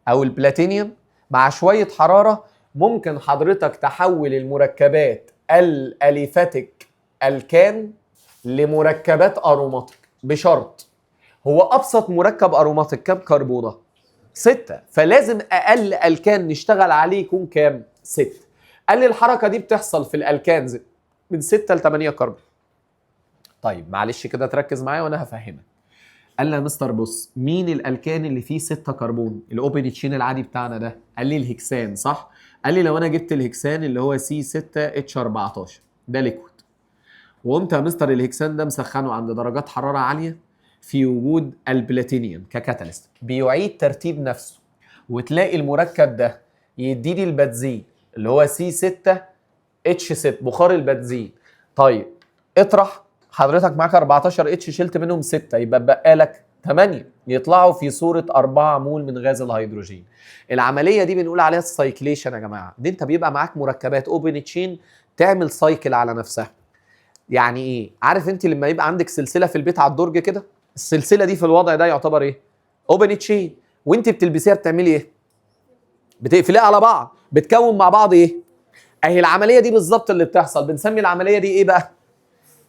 او البلاتينيوم، مع شويه حراره ممكن حضرتك تحول المركبات الاليفاتيك الكان لمركبات اروماتيك، بشرط هو ابسط مركب اروماتيك كام كربونه؟ 6. فلازم اقل الكان نشتغل عليه يكون كام؟ 6. قال لي الحركه دي بتحصل في الالكانز من 6 ل 8 كربون. طيب معلش كده تركز معايا وانا هفهمك. قال لي يا مستر بص، مين الالكان اللي فيه 6 كربون؟ الاوبن تشين العادي بتاعنا ده. قال لي الهكسان، صح. قال لي لو انا جبت الهكسان اللي هو C6H14 ده ليكويد، وقمت يا مستر الهكسان ده مسخنه عند درجات حراره عاليه في وجود البلاتينيوم ككاتاليست، بيعيد ترتيب نفسه وتلاقي المركب ده يديني البنزين اللي هو C6H6 بخار البنزين. طيب اطرح، حضرتك معاك 14 اتش شلت منهم 6 يبقى بقى لك 8 يطلعوا في صورة 4 مول من غاز الهيدروجين. العملية دي بنقول عليها السايكليشن يا جماعة، دي انت بيبقى معاك مركبات اوبن تشين تعمل سايكل على نفسها. يعني ايه؟ عارف انت لما يبقى عندك سلسلة في البيت على الدرج كده، السلسلة دي في الوضع ده يعتبر ايه؟ اوبن تشين، وانت بتلبسيها بتعملي ايه؟ بتقفليها على بعض، بتكون مع بعض ايه؟ اهي العملية دي بالظبط اللي بتحصل، بنسمي العملية دي ايه بقى؟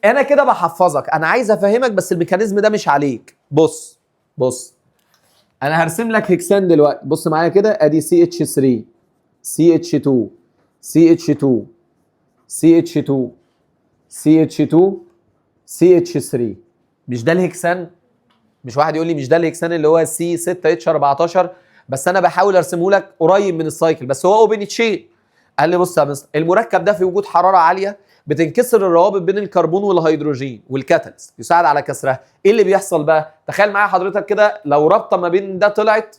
انا كده بحفظك، انا عايز افهمك بس الميكانيزم ده مش عليك. بص انا هرسم لك هكسان دلوقتي، بص معايا كده، ادي CH3 CH2 CH2 CH2 CH2 CH3. مش ده الهكسان؟ مش واحد يقول لي مش ده الهكسان اللي هو C6H14؟ بس انا بحاول ارسمه لك قريب من السايكل، بس هو اوبن تشين. قال لي بص يا مستر، المركب ده في وجود حراره عاليه بتنكسر الروابط بين الكربون والهيدروجين والكاتاليست يساعد على كسرها. ايه اللي بيحصل بقى؟ تخيل معايا حضرتك كده لو رابطه ما بين ده طلعت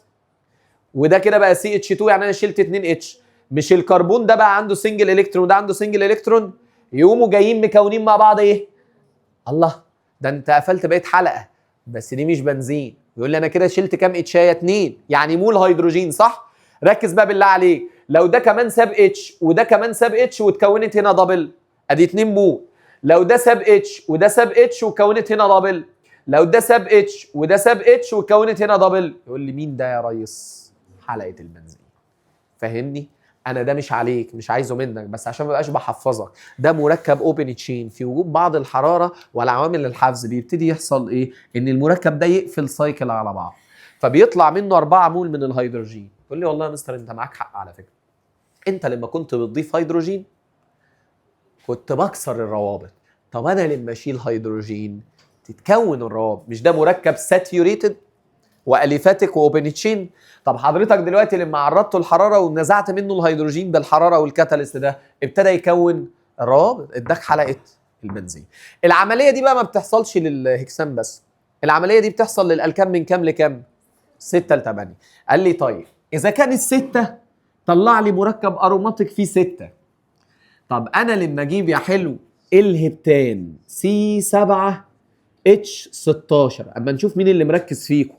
وده كده بقى CH2، يعني انا شلت 2 اتش، مش الكربون ده بقى عنده سنجل الكترون وده عنده سنجل الكترون، يقوموا جايين مكونين مع بعض ايه؟ الله، ده انت قفلت بقيت حلقه، بس دي مش بنزين. يقول لي انا كده شلت كام اتشايه؟ 2، يعني مول هيدروجين صح؟ ركز بقى بالله عليك، لو ده كمان ساب اتش وده كمان ساب اتش واتكونت هنا دبل، ادي 2 مول. لو ده ساب اتش وده ساب اتش وكونت هنا دبل، لو ده ساب اتش وده ساب اتش وكونت هنا دبل، يقول لي مين ده يا ريس؟ حلقه البنزين. فاهمني؟ انا ده مش عليك، مش عايزه منك، بس عشان ما بقاش بحفظك. ده مركب اوبن تشين، في وجود بعض الحراره والعوامل الحفز بيبتدي يحصل ايه؟ ان المركب ده يقفل سايكل على بعض، فبيطلع منه 4 مول من الهيدروجين. تقول لي والله يا مستر انت معاك حق على فكره، انت لما كنت بتضيف هيدروجين كنت بكسر الروابط. طب انا لما اشيل هيدروجين تتكون الروابط. مش ده مركب ساتيوريتد واليفاتيك واوبن تشين؟ طب حضرتك دلوقتي لما عرضته الحراره ونزعت منه الهيدروجين بالحراره والكاتاليست ده ابتدى يكون الروابط، اداك حلقه البنزين. العمليه دي بقى ما بتحصلش للهكسان بس، العمليه دي بتحصل للالكان من كام لكام؟ 6 ل 8. قال لي طيب اذا كان الستة طلع لي مركب اروماتيك فيه 6، طب انا لما اجيب يا حلو الهبتان C7H16، اما نشوف مين اللي مركز فيكم،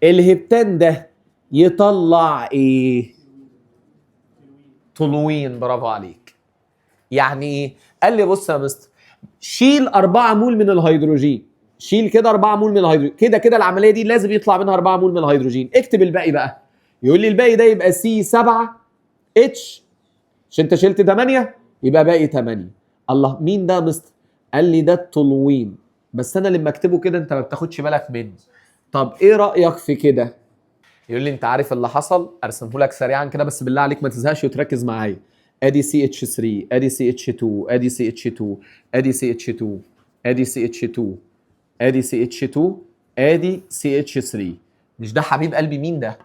الهبتان ده يطلع ايه؟ تولوين. برافو عليك. يعني ايه؟ قال لي بص يا مستر، شيل 4 مول من الهيدروجين، شيل كده 4 مول من الهيدروجين، كده العمليه دي لازم يطلع منها 4 مول من الهيدروجين، اكتب الباقي بقى. يقول لي الباقي ده يبقى C7H، عشان انت شلت 8 يبقى باقي 8. الله، مين ده يا مستر؟ قال لي ده التولوين، بس انا لما اكتبه كده انت ما بتاخدش بالك منه. طب ايه رايك في كده؟ يقول لي انت عارف اللي حصل؟ ارسمه لك سريعا كده بس بالله عليك ما تزهقش وتركز معايا. ادي CH3 ادي CH2 ادي CH2 ادي CH2 ادي CH2 ادي CH2 ادي CH3. مش ده حبيب قلبي مين ده؟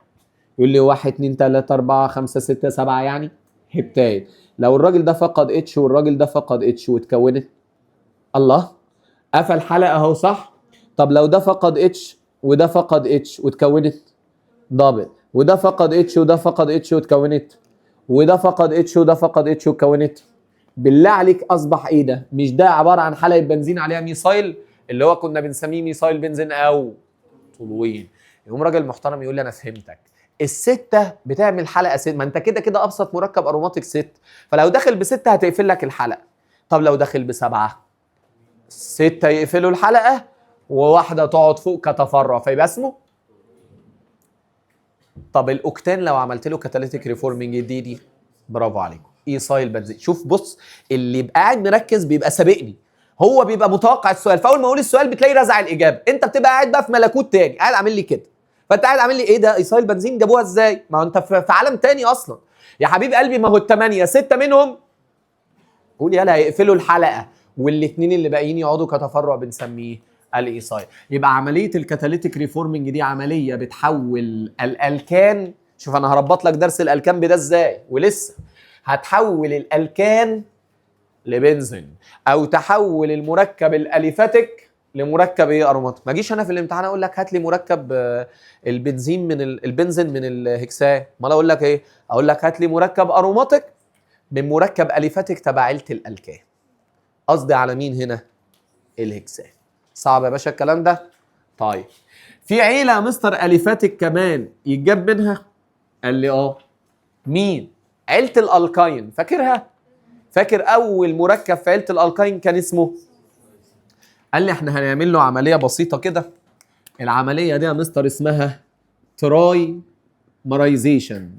يقول لي 1 2 3 4 5 6 7، يعني هبتاين. لو الراجل ده فقد اتش والراجل ده فقد اتش واتكونت، الله، قفل حلقه اهو صح؟ طب لو ده فقد اتش وده فقد اتش واتكونت دبل، وده فقد اتش وده فقد اتش واتكونت، وده فقد اتش وده فقد اتش واتكونت، بالله عليك اصبح ايه ده؟ مش ده عباره عن حلقه بنزين عليها ميثايل اللي هو كنا بنسميه ميثايل بنزين او تولوين؟ يقوم راجل محترم يقول لي انا فهمتك، الستة بتعمل حلقة 6، ما انت كده ابسط مركب اروماتيك 6، فلو داخل ب6 هتقفل لك الحلقة. طب لو داخل ب7، 6 يقفلوا الحلقة وواحدة تقعد فوق كتفرع فيبقى اسمه. طب الاوكتان لو عملت له كاتاليتيك ريفورمينج دي برافو عليكم، ايثايل بنزين. شوف بص، اللي يبقى قاعد مركز بيبقى سابقني، هو بيبقى متوقع السؤال، فاول ما اقول السؤال بتلاقي رزع الاجابه، انت بتبقى قاعد بقى في ملكوت تاني، قاعد عامل لي كده، فانت قاعد عامل لي ايه ده؟ ايثايل بنزين جابوها ازاي؟ ما هو انت في عالم تاني اصلا يا حبيب قلبي. ما هو ال8 6 منهم قول يلا هيقفلوا الحلقه، والاثنين اللي باقيين يقعدوا كتفرع بنسميه الايثايل. يبقى عمليه الكاتاليتيك ريفورمينج دي عمليه بتحول الالكان. شوف انا هربط لك درس الالكان بده ازاي، ولسه هتحول الالكان لبنزين، او تحول المركب الاليفاتيك لمركب ايه اروماتيك. ما اجيش انا في الامتحان اقول لك هات لي مركب البنزين من البنزين من الهكسان، امال اقول لك ايه؟ اقول لك هات لي مركب اروماتيك من مركب اليفاتيك تبع عيله الالكان. قصدي على مين هنا؟ الهكسان. صعب يا باشا الكلام ده؟ طيب في عيله يا مستر اليفاتيك كمان يتجاب منها؟ قال لي مين؟ عيله الالكاين. فاكرها؟ فاكر اول مركب في عيله الالكاين كان اسمه؟ قال لي احنا هنعمل له عمليه بسيطه كده. العمليه دي يا مستر اسمها تراي مرايزيشن.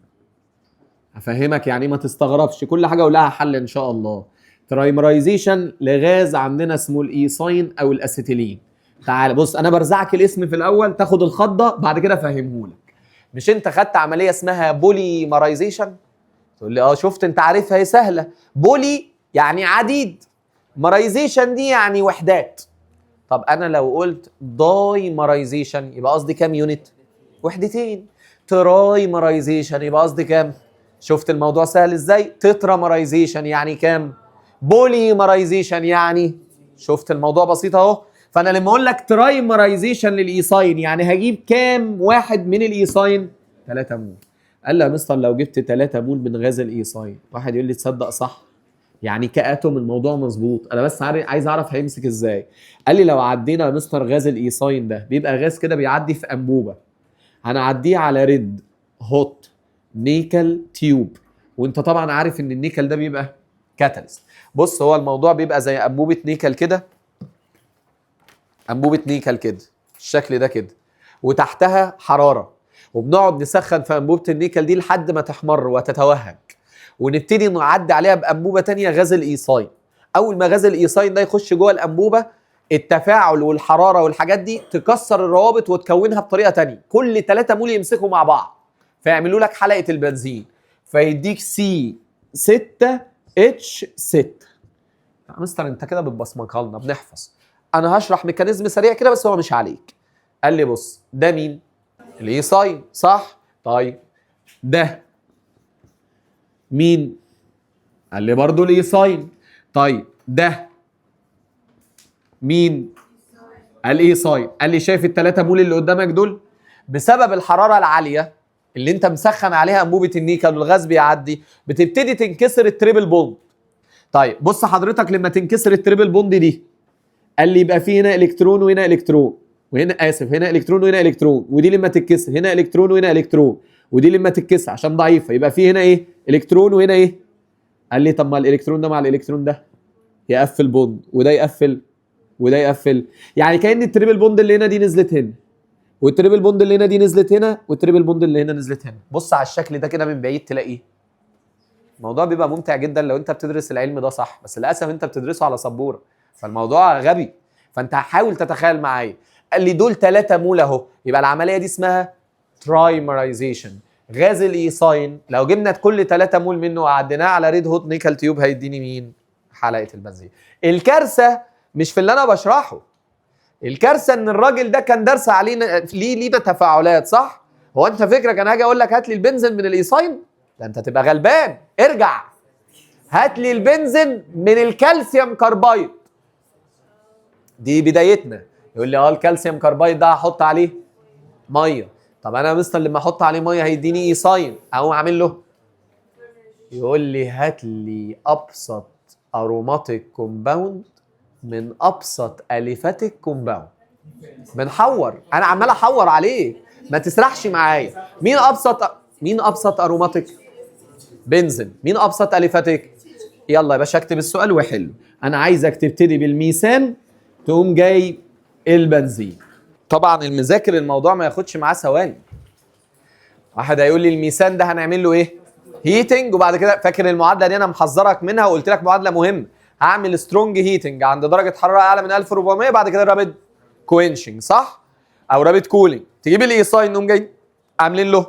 هفهمك يعني ما تستغربش، كل حاجه ولها حل ان شاء الله. ترايمرايزيشن لغاز عندنا اسمه الايثاين او الاسيتيلين. تعال بص، انا برزعك الاسم في الاول تاخد الخضه، بعد كده افهمهولك. مش انت خدت عمليه اسمها بوليمرايزيشن؟ تقول لي شفت انت عارفها، هي سهله. بولي يعني عديد، مرايزيشن دي يعني وحدات. طب انا لو قلت دايمرايزيشن يبقى قصدي كام يونت؟ وحدتين. ترايمرايزيشن يبقى قصدي كام؟ شفت الموضوع سهل ازاي؟ تترامرايزيشن يعني كام؟ بوليمرايزيشن يعني، شفت الموضوع بسيط اهو. فانا لما اقول لك ترايمرايزيشن للايثاين يعني هجيب كام واحد من الايثاين؟ 3 مول. قال لي يا مستر لو جبت 3 مول من غاز الايثاين، واحد يقول لي تصدق صح، يعني كاتوم الموضوع مظبوط، انا بس عايز اعرف هيمسك ازاي. قال لي لو عدينا يا مستر غاز الايثاين ده بيبقى غاز كده بيعدي في انبوبه، هنعديه على ريد هوت نيكل تيوب، وانت طبعا عارف ان النيكل ده بيبقى كاتاليست. بص هو الموضوع بيبقى زي انبوبه نيكل كده، انبوبه نيكل كده الشكل ده كده، وتحتها حراره، وبنقعد نسخن في انبوبه النيكل دي لحد ما تحمر وتتوهج، ونبتدي نعدي عليها بانبوبه تانية غاز الايثاين. اول ما غاز الايثاين ده يخش جوه الانبوبه، التفاعل والحراره والحاجات دي تكسر الروابط وتكونها بطريقه تانية، كل 3 مول يمسكوا مع بعض فيعملوا لك حلقه البنزين، فيديك سي 6 اتش 6. يا مستر انت كده بتبصمجها لنا بنحفظ. انا هشرح ميكانيزم سريع كده بس هو مش عليك. قال لي بص ده مين؟ الايثاين صح؟ طيب ده مين؟ قال لي برضه الايثاين. طيب ده مين؟ الايثاين. قال لي شايف ال3 مول اللي قدامك دول؟ بسبب الحراره العاليه اللي انت مسخن عليها انبوبه النيكل والغاز بيعدي، بتبتدي تنكسر التريبل بوند. طيب بص حضرتك لما تنكسر التريبل بوند دي، قال لي يبقى في هنا الكترون وهنا الكترون، وهنا اسف هنا الكترون وهنا الكترون، ودي لما تتكسر هنا الكترون وهنا الكترون، ودي لما تتكسر عشان ضعيفه يبقى في هنا ايه؟ الكترون وهنا ايه؟ قال لي طب ما الالكترون ده مع الالكترون ده يقفل بوند، وده يقفل وده يقفل، يعني كأن التريبل بوند اللي هنا دي نزلت هنا، والتريبل بوند اللي هنا دي نزلت هنا، والتريبل بوند اللي هنا نزلت هنا. بص على الشكل ده كده من بعيد تلاقيه. الموضوع بيبقى ممتع جدا لو انت بتدرس العلم ده صح، بس للاسف انت بتدرسه على سبوره فالموضوع غبي. فانت حاول تتخيل معايا. قال لي دول 3 مول اهو، يبقى العمليه دي اسمها ترايمرايزيشن. غاز الايثاين لو جبنا كل 3 مول منه وعديناه على ريد هوت نيكل تيوب هيديني مين؟ حلقه البنزين. الكارثه مش في اللي انا بشرحه، الكارثه ان الراجل ده كان دارس علينا لينا تفاعلات صح؟ هو انت فكرك انا هاجي اقول لك هات لي البنزين من الايثاين؟ ده انت تبقى غلبان، ارجع هات لي البنزين من الكالسيوم كاربايد. دي بدايتنا. يقول لي الكالسيوم كاربايد ده هحط عليه ميه. طب انا مثلا لما احط عليه ميه هيديني ايثاين، اقوم اعمل له، يقول لي هات لي ابسط اروماتيك كومباوند من ابسط اليفاتيك كومباوند. بنحور، انا عمال احور عليك ما تسرحش معايا. مين ابسط اروماتيك؟ بنزين. مين ابسط اليفاتيك؟ يلا يا باشا اكتب السؤال وحله. انا عايزك تبتدي بالميثان تقوم جاي البنزين. طبعا المذاكر الموضوع ما ياخدش معاه ثواني. واحد هيقول لي الميثان ده هنعمل له ايه؟ هيتنج، وبعد كده فاكر المعادله دي انا محذرك منها وقلت لك معادله مهمه. هعمل سترونج هيتنج عند درجه حراره اعلى من 1400، بعد كده رابد كوينشنج صح؟ او رابد كولينج. تجيب الايثاين نقوم جاي عاملين له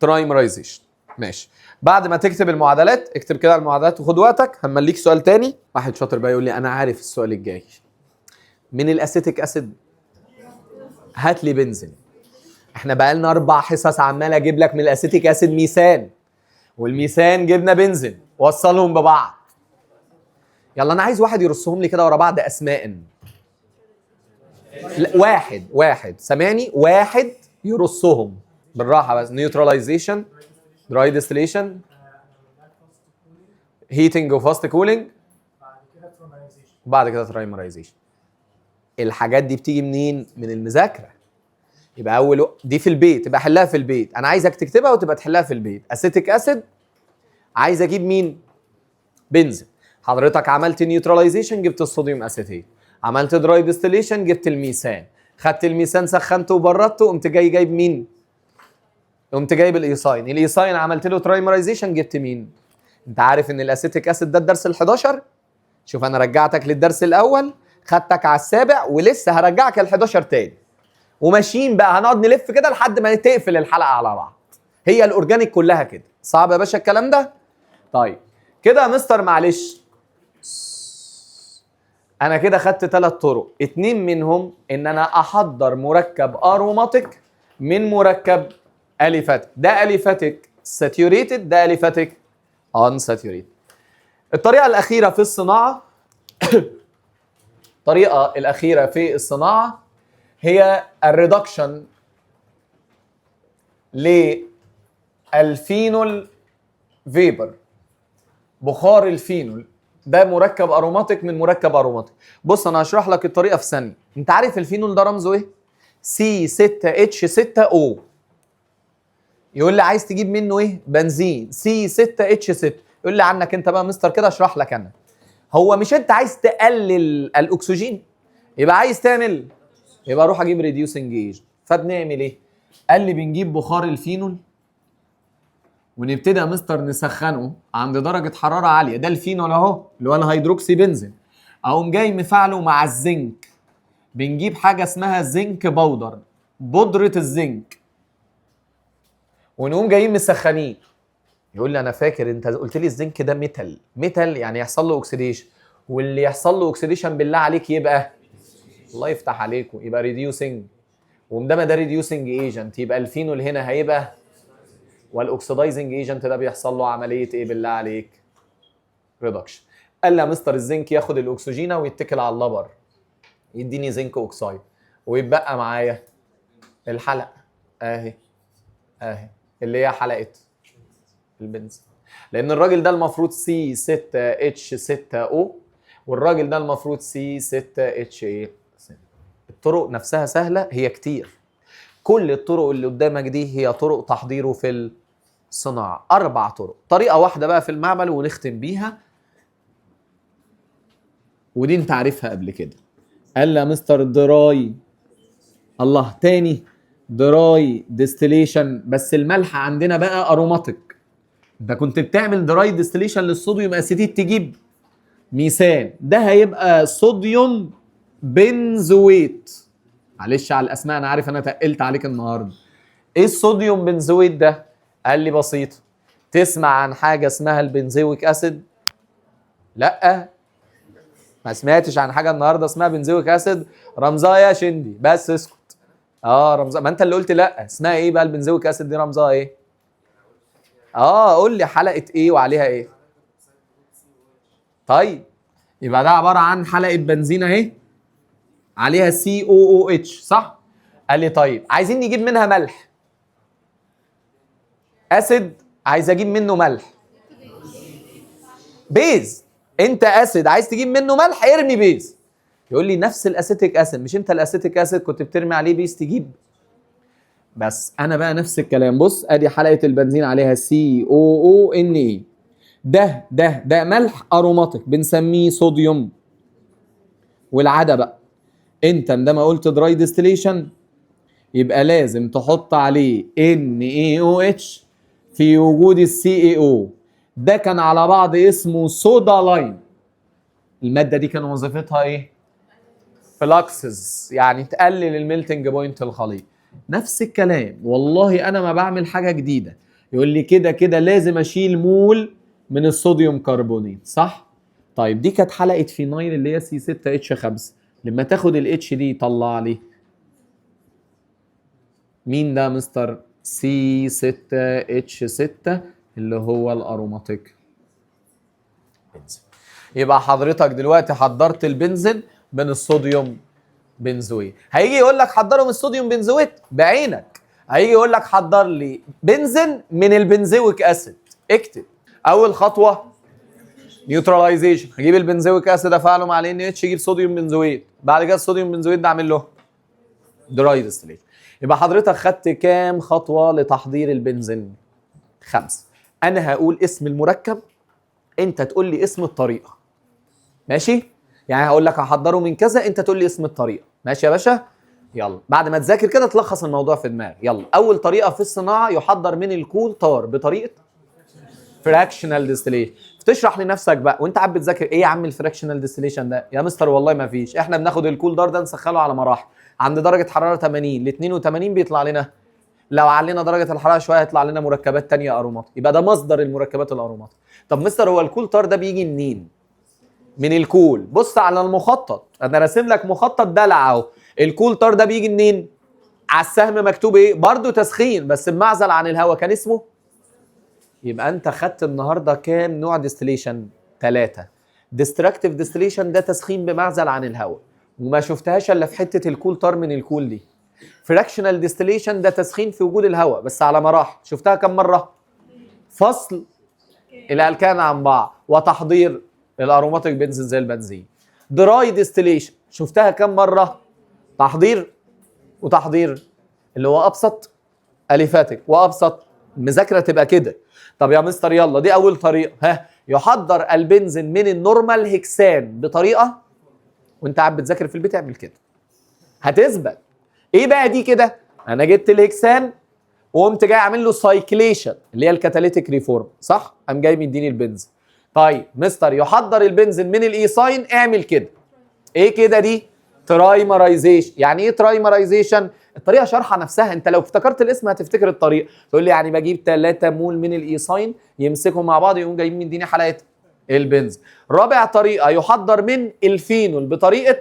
ترايمرايزيشن. ماشي. بعد ما تكتب المعادلات اكتب كده المعادلات وخد وقتك. همليك سؤال تاني. واحد شاطر بقى يقول لي انا عارف السؤال الجاي. من الاسيتيك اسيد هات لي بنزين. احنا بقى لنا 4 حصص عمال اجيب لك من الاسيتيك اسيد ميثان، والميثان جبنا بنزين، وصلهم ببعض. يلا انا عايز واحد يرصهم لي كده ورا بعض اسماء. لا، واحد سامعني، واحد يرصهم بالراحه بس. نيوتراليزيشن، دراي ديستليشن، هيتنج وفاست كولينج، وبعد كده ترايمرايزيشن. الحاجات دي بتيجي منين؟ من المذاكره. يبقى اول دي في البيت، يبقى حلها في البيت. انا عايزك تكتبها وتبقى تحلها في البيت. اسيتيك اسيد، عايز اجيب مين؟ بنزين. حضرتك عملت نيوتراليزيشن جبت الصوديوم اسيتيت، عملت دراي ديستليشن جبت الميثان، خدت الميثان سخنته وبردته، قمت جايب مين؟ قمت جايب الايثاين. الايثاين عملت له ترايمرايزيشن جبت مين؟ انت عارف ان الاسيتيك اسيد ده الدرس ال11. شوف انا رجعتك للدرس الاول، خدتك على السابع، ولسه هرجعك ال11 تاني، وماشيين بقى هنقعد نلف كده لحد ما تقفل الحلقه على بعض. هي الاورجانيك كلها كده. صعب يا باشا الكلام ده؟ طيب كده يا مستر معلش، انا كده خدت 3 طرق، 2 منهم ان انا احضر مركب اروماتيك من مركب اليفاتيك. ده اليفاتيك ساتيوريتد، ده اليفاتيك ان ساتيوريتد. الطريقه الاخيره في الصناعه الطريقه الاخيره في الصناعه هي الريدكشن للفينول فيبر، بخار الفينول. ده مركب اروماتيك من مركب اروماتيك. بص انا هشرح لك الطريقه في ثانيه. انت عارف الفينول ده رمزه ايه؟ C6H6O. يقول لي عايز تجيب منه ايه؟ بنزين C6H6. يقول لي عنك انت بقى مستر كده اشرح لك انا. هو مش انت عايز تقلل الاكسجين؟ يبقى عايز تعمل، يبقى اروح اجيب ريديوسنج ايجنت. فبنعمل ايه؟ قال لي بنجيب بخار الفينول ونبتدي يا مستر نسخنه عند درجه حراره عاليه. ده الفينول اهو اللي هو الهيدروكسي بنزين. اقوم جاي مفعله مع الزنك. بنجيب حاجه اسمها زنك باودر، بودره الزنك، ونقوم جايين مسخنين. يقول لي انا فاكر انت قلت لي الزنك ده ميتال يعني يحصل له اوكسيديشن، واللي يحصل له اوكسيديشن بالله عليك يبقى، الله يفتح عليكم، يبقى ريديوسنج. ومدام ده ريديوسنج ايجنت يبقى الفينول هنا هيبقى، والاكسدايزنج ايجنت ده بيحصل له عمليه ايه بالله عليك؟ ريدكشن. قال لي يا مستر الزنك ياخد الاكسجين ويتكل على اللبر، يديني زنك اوكسايد، ويتبقى معايا الحلقه اهي اللي هي حلقه البنزين. لان الراجل ده المفروض C6H6O، والراجل ده المفروض C6H6. الطرق نفسها سهله، هي كتير. كل الطرق اللي قدامك دي هي طرق تحضيره في الصناعه. 4 طرق، طريقه واحده بقى في المعمل ونختم بيها، ودي انت عارفها قبل كده. قال لي يا مستر دراي، الله تاني، دراي ديستليشن. بس الملح عندنا بقى اروماتيك. انت كنت بتعمل دراي ديستليشن للصوديوم اسيتيت تجيب ميثان، ده هيبقى صوديوم بنزويت. معلش على الاسماء، انا عارف انا تقلت عليك النهارده. ايه الصوديوم بنزويت ده؟ قال لي بسيط. تسمع عن حاجه اسمها البنزويك اسيد؟ لا، ما سمعتش عن حاجه النهارده اسمها بنزويك اسيد. رمزها يا شندي، بس اسكت. رمزها، ما انت اللي قلت لا. اسمها ايه بقى البنزويك اسيد دي؟ رمزها ايه؟ قول لي حلقه ايه وعليها ايه؟ طيب يبقى ده عباره عن حلقه بنزين اهي عليها COOH، صح؟ قال لي طيب عايزين نجيب منها ملح اسيد، عايز اجيب منه ملح بيز. انت اسيد عايز تجيب منه ملح، ارمي بيز. يقول لي نفس الاسيتيك اسيد، مش انت الاسيتيك اسيد كنت بترمي عليه بيز تجيب؟ بس انا بقى نفس الكلام. بص ادي حلقه البنزين عليها COONA. ده ملح اروماتيك بنسميه صوديوم. والعاده بقى انت عندما قلت دراي ديستليشن يبقى لازم تحط عليه NaOH في وجود CaO. ده كان على بعض اسمه صودا لايم. الماده دي كان وظيفتها ايه؟ فلاكسز، يعني تقلل الميلتنج بوينت الخليط. نفس الكلام، والله انا ما بعمل حاجه جديده. يقول لي كده كده لازم اشيل مول من الصوديوم كربونيت، صح؟ طيب دي كانت حلقه فينايل اللي هي C6H5. لما تاخد الاتش دي يطلع لي مين ده مستر؟ C6H6 اللي هو الاروماتيك بنزين. يبقى حضرتك دلوقتي حضرت البنزين من الصوديوم بنزويت. هيجي يقول لك حضره من الصوديوم بنزويت بعينك، هيجي يقول لك حضر لي بنزين من البنزويك اسيد، اكتب اول خطوه نيوتراليزيشن، هجيب البنزويك اسيد افعله مع ال NH يجيب صوديوم بنزويت، بعد كده الصوديوم بنزويت ده اعمل له دراي ديستليشن. يبقى حضرتك خدت كام خطوه لتحضير البنزين؟ 5. انا هقول اسم المركب، انت تقول لي اسم الطريقه، ماشي؟ يعني هقول لك هحضره من كذا، انت تقول لي اسم الطريقه، ماشي يا باشا؟ يلا بعد ما تذاكر كده تلخص الموضوع في دماغك. يلا اول طريقه في الصناعه يحضر من الكول تار بطريقه فراكشنال ديستليشن. تشرح لنفسك بقى وانت قاعد بتذاكر ايه يا عم الفراكشنال ديستليشن ده يا مستر؟ والله ما فيش، احنا بناخد الكول دار ده نسخنه على مراحل، عند درجه حراره 80 ل 82 بيطلع لنا، لو علينا درجه الحراره شويه هيطلع لنا مركبات ثانيه اروماتيك، يبقى ده مصدر المركبات الاروماتيك. طب مستر هو الكول تار ده بيجي منين؟ من الكول. بص على المخطط، انا راسم لك مخطط دلع اهو. الكول تار ده بيجي منين؟ على السهم مكتوب ايه؟ برضه تسخين بس بمعزل عن الهواء، كان اسمه. يبقى انت خدت النهارده كام نوع ديستليشن؟ 3. ديستراكتيف ديستليشن ده تسخين بمعزل عن الهواء، وما شفتهاش الا في حته الكول تار من الكول دي. فراكشنال ديستليشن ده تسخين في وجود الهواء بس على مراحل، شفتها كم مره؟ فصل الالكان عن بعض وتحضير الاروماتيك بنزين زي البنزين. دراي ديستليشن شفتها كم مره؟ تحضير وتحضير، اللي هو ابسط اليفاتيك وابسط المذاكره تبقى كده. طب يا مستر يلا دي اول طريقه، ها يحضر البنزين من النورمال هكسان بطريقه، وانت قاعد بتذاكر في البيت اعمل كده هتثبت. ايه بقى دي كده؟ انا جبت الهكسان وقمت جاي عامل له سايكليشن اللي هي الكاتاليتيك ريفورم، صح؟ قام جاي مديني البنزين. طيب مستر يحضر البنزين من الايثاين، اعمل كده. ايه كده دي؟ ترايمرايزيشن. يعني ايه ترايمرايزيشن؟ الطريقه شرحه نفسها، انت لو افتكرت الاسم هتفتكر الطريقه. تقول لي يعني بجيب 3 مول من الايثاين يمسكهم مع بعض يقوم جايين مديني حلقه البنزين. رابع طريقه يحضر من الفينول بطريقه،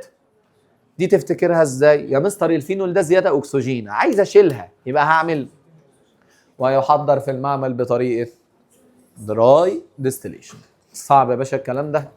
دي تفتكرها ازاي؟ يا مستر الفينول ده زياده اكسجين عايز اشيلها، يبقى هعمل ويحضر في المعمل بطريقه دراي ديستليشن. صعب يا باشا الكلام ده؟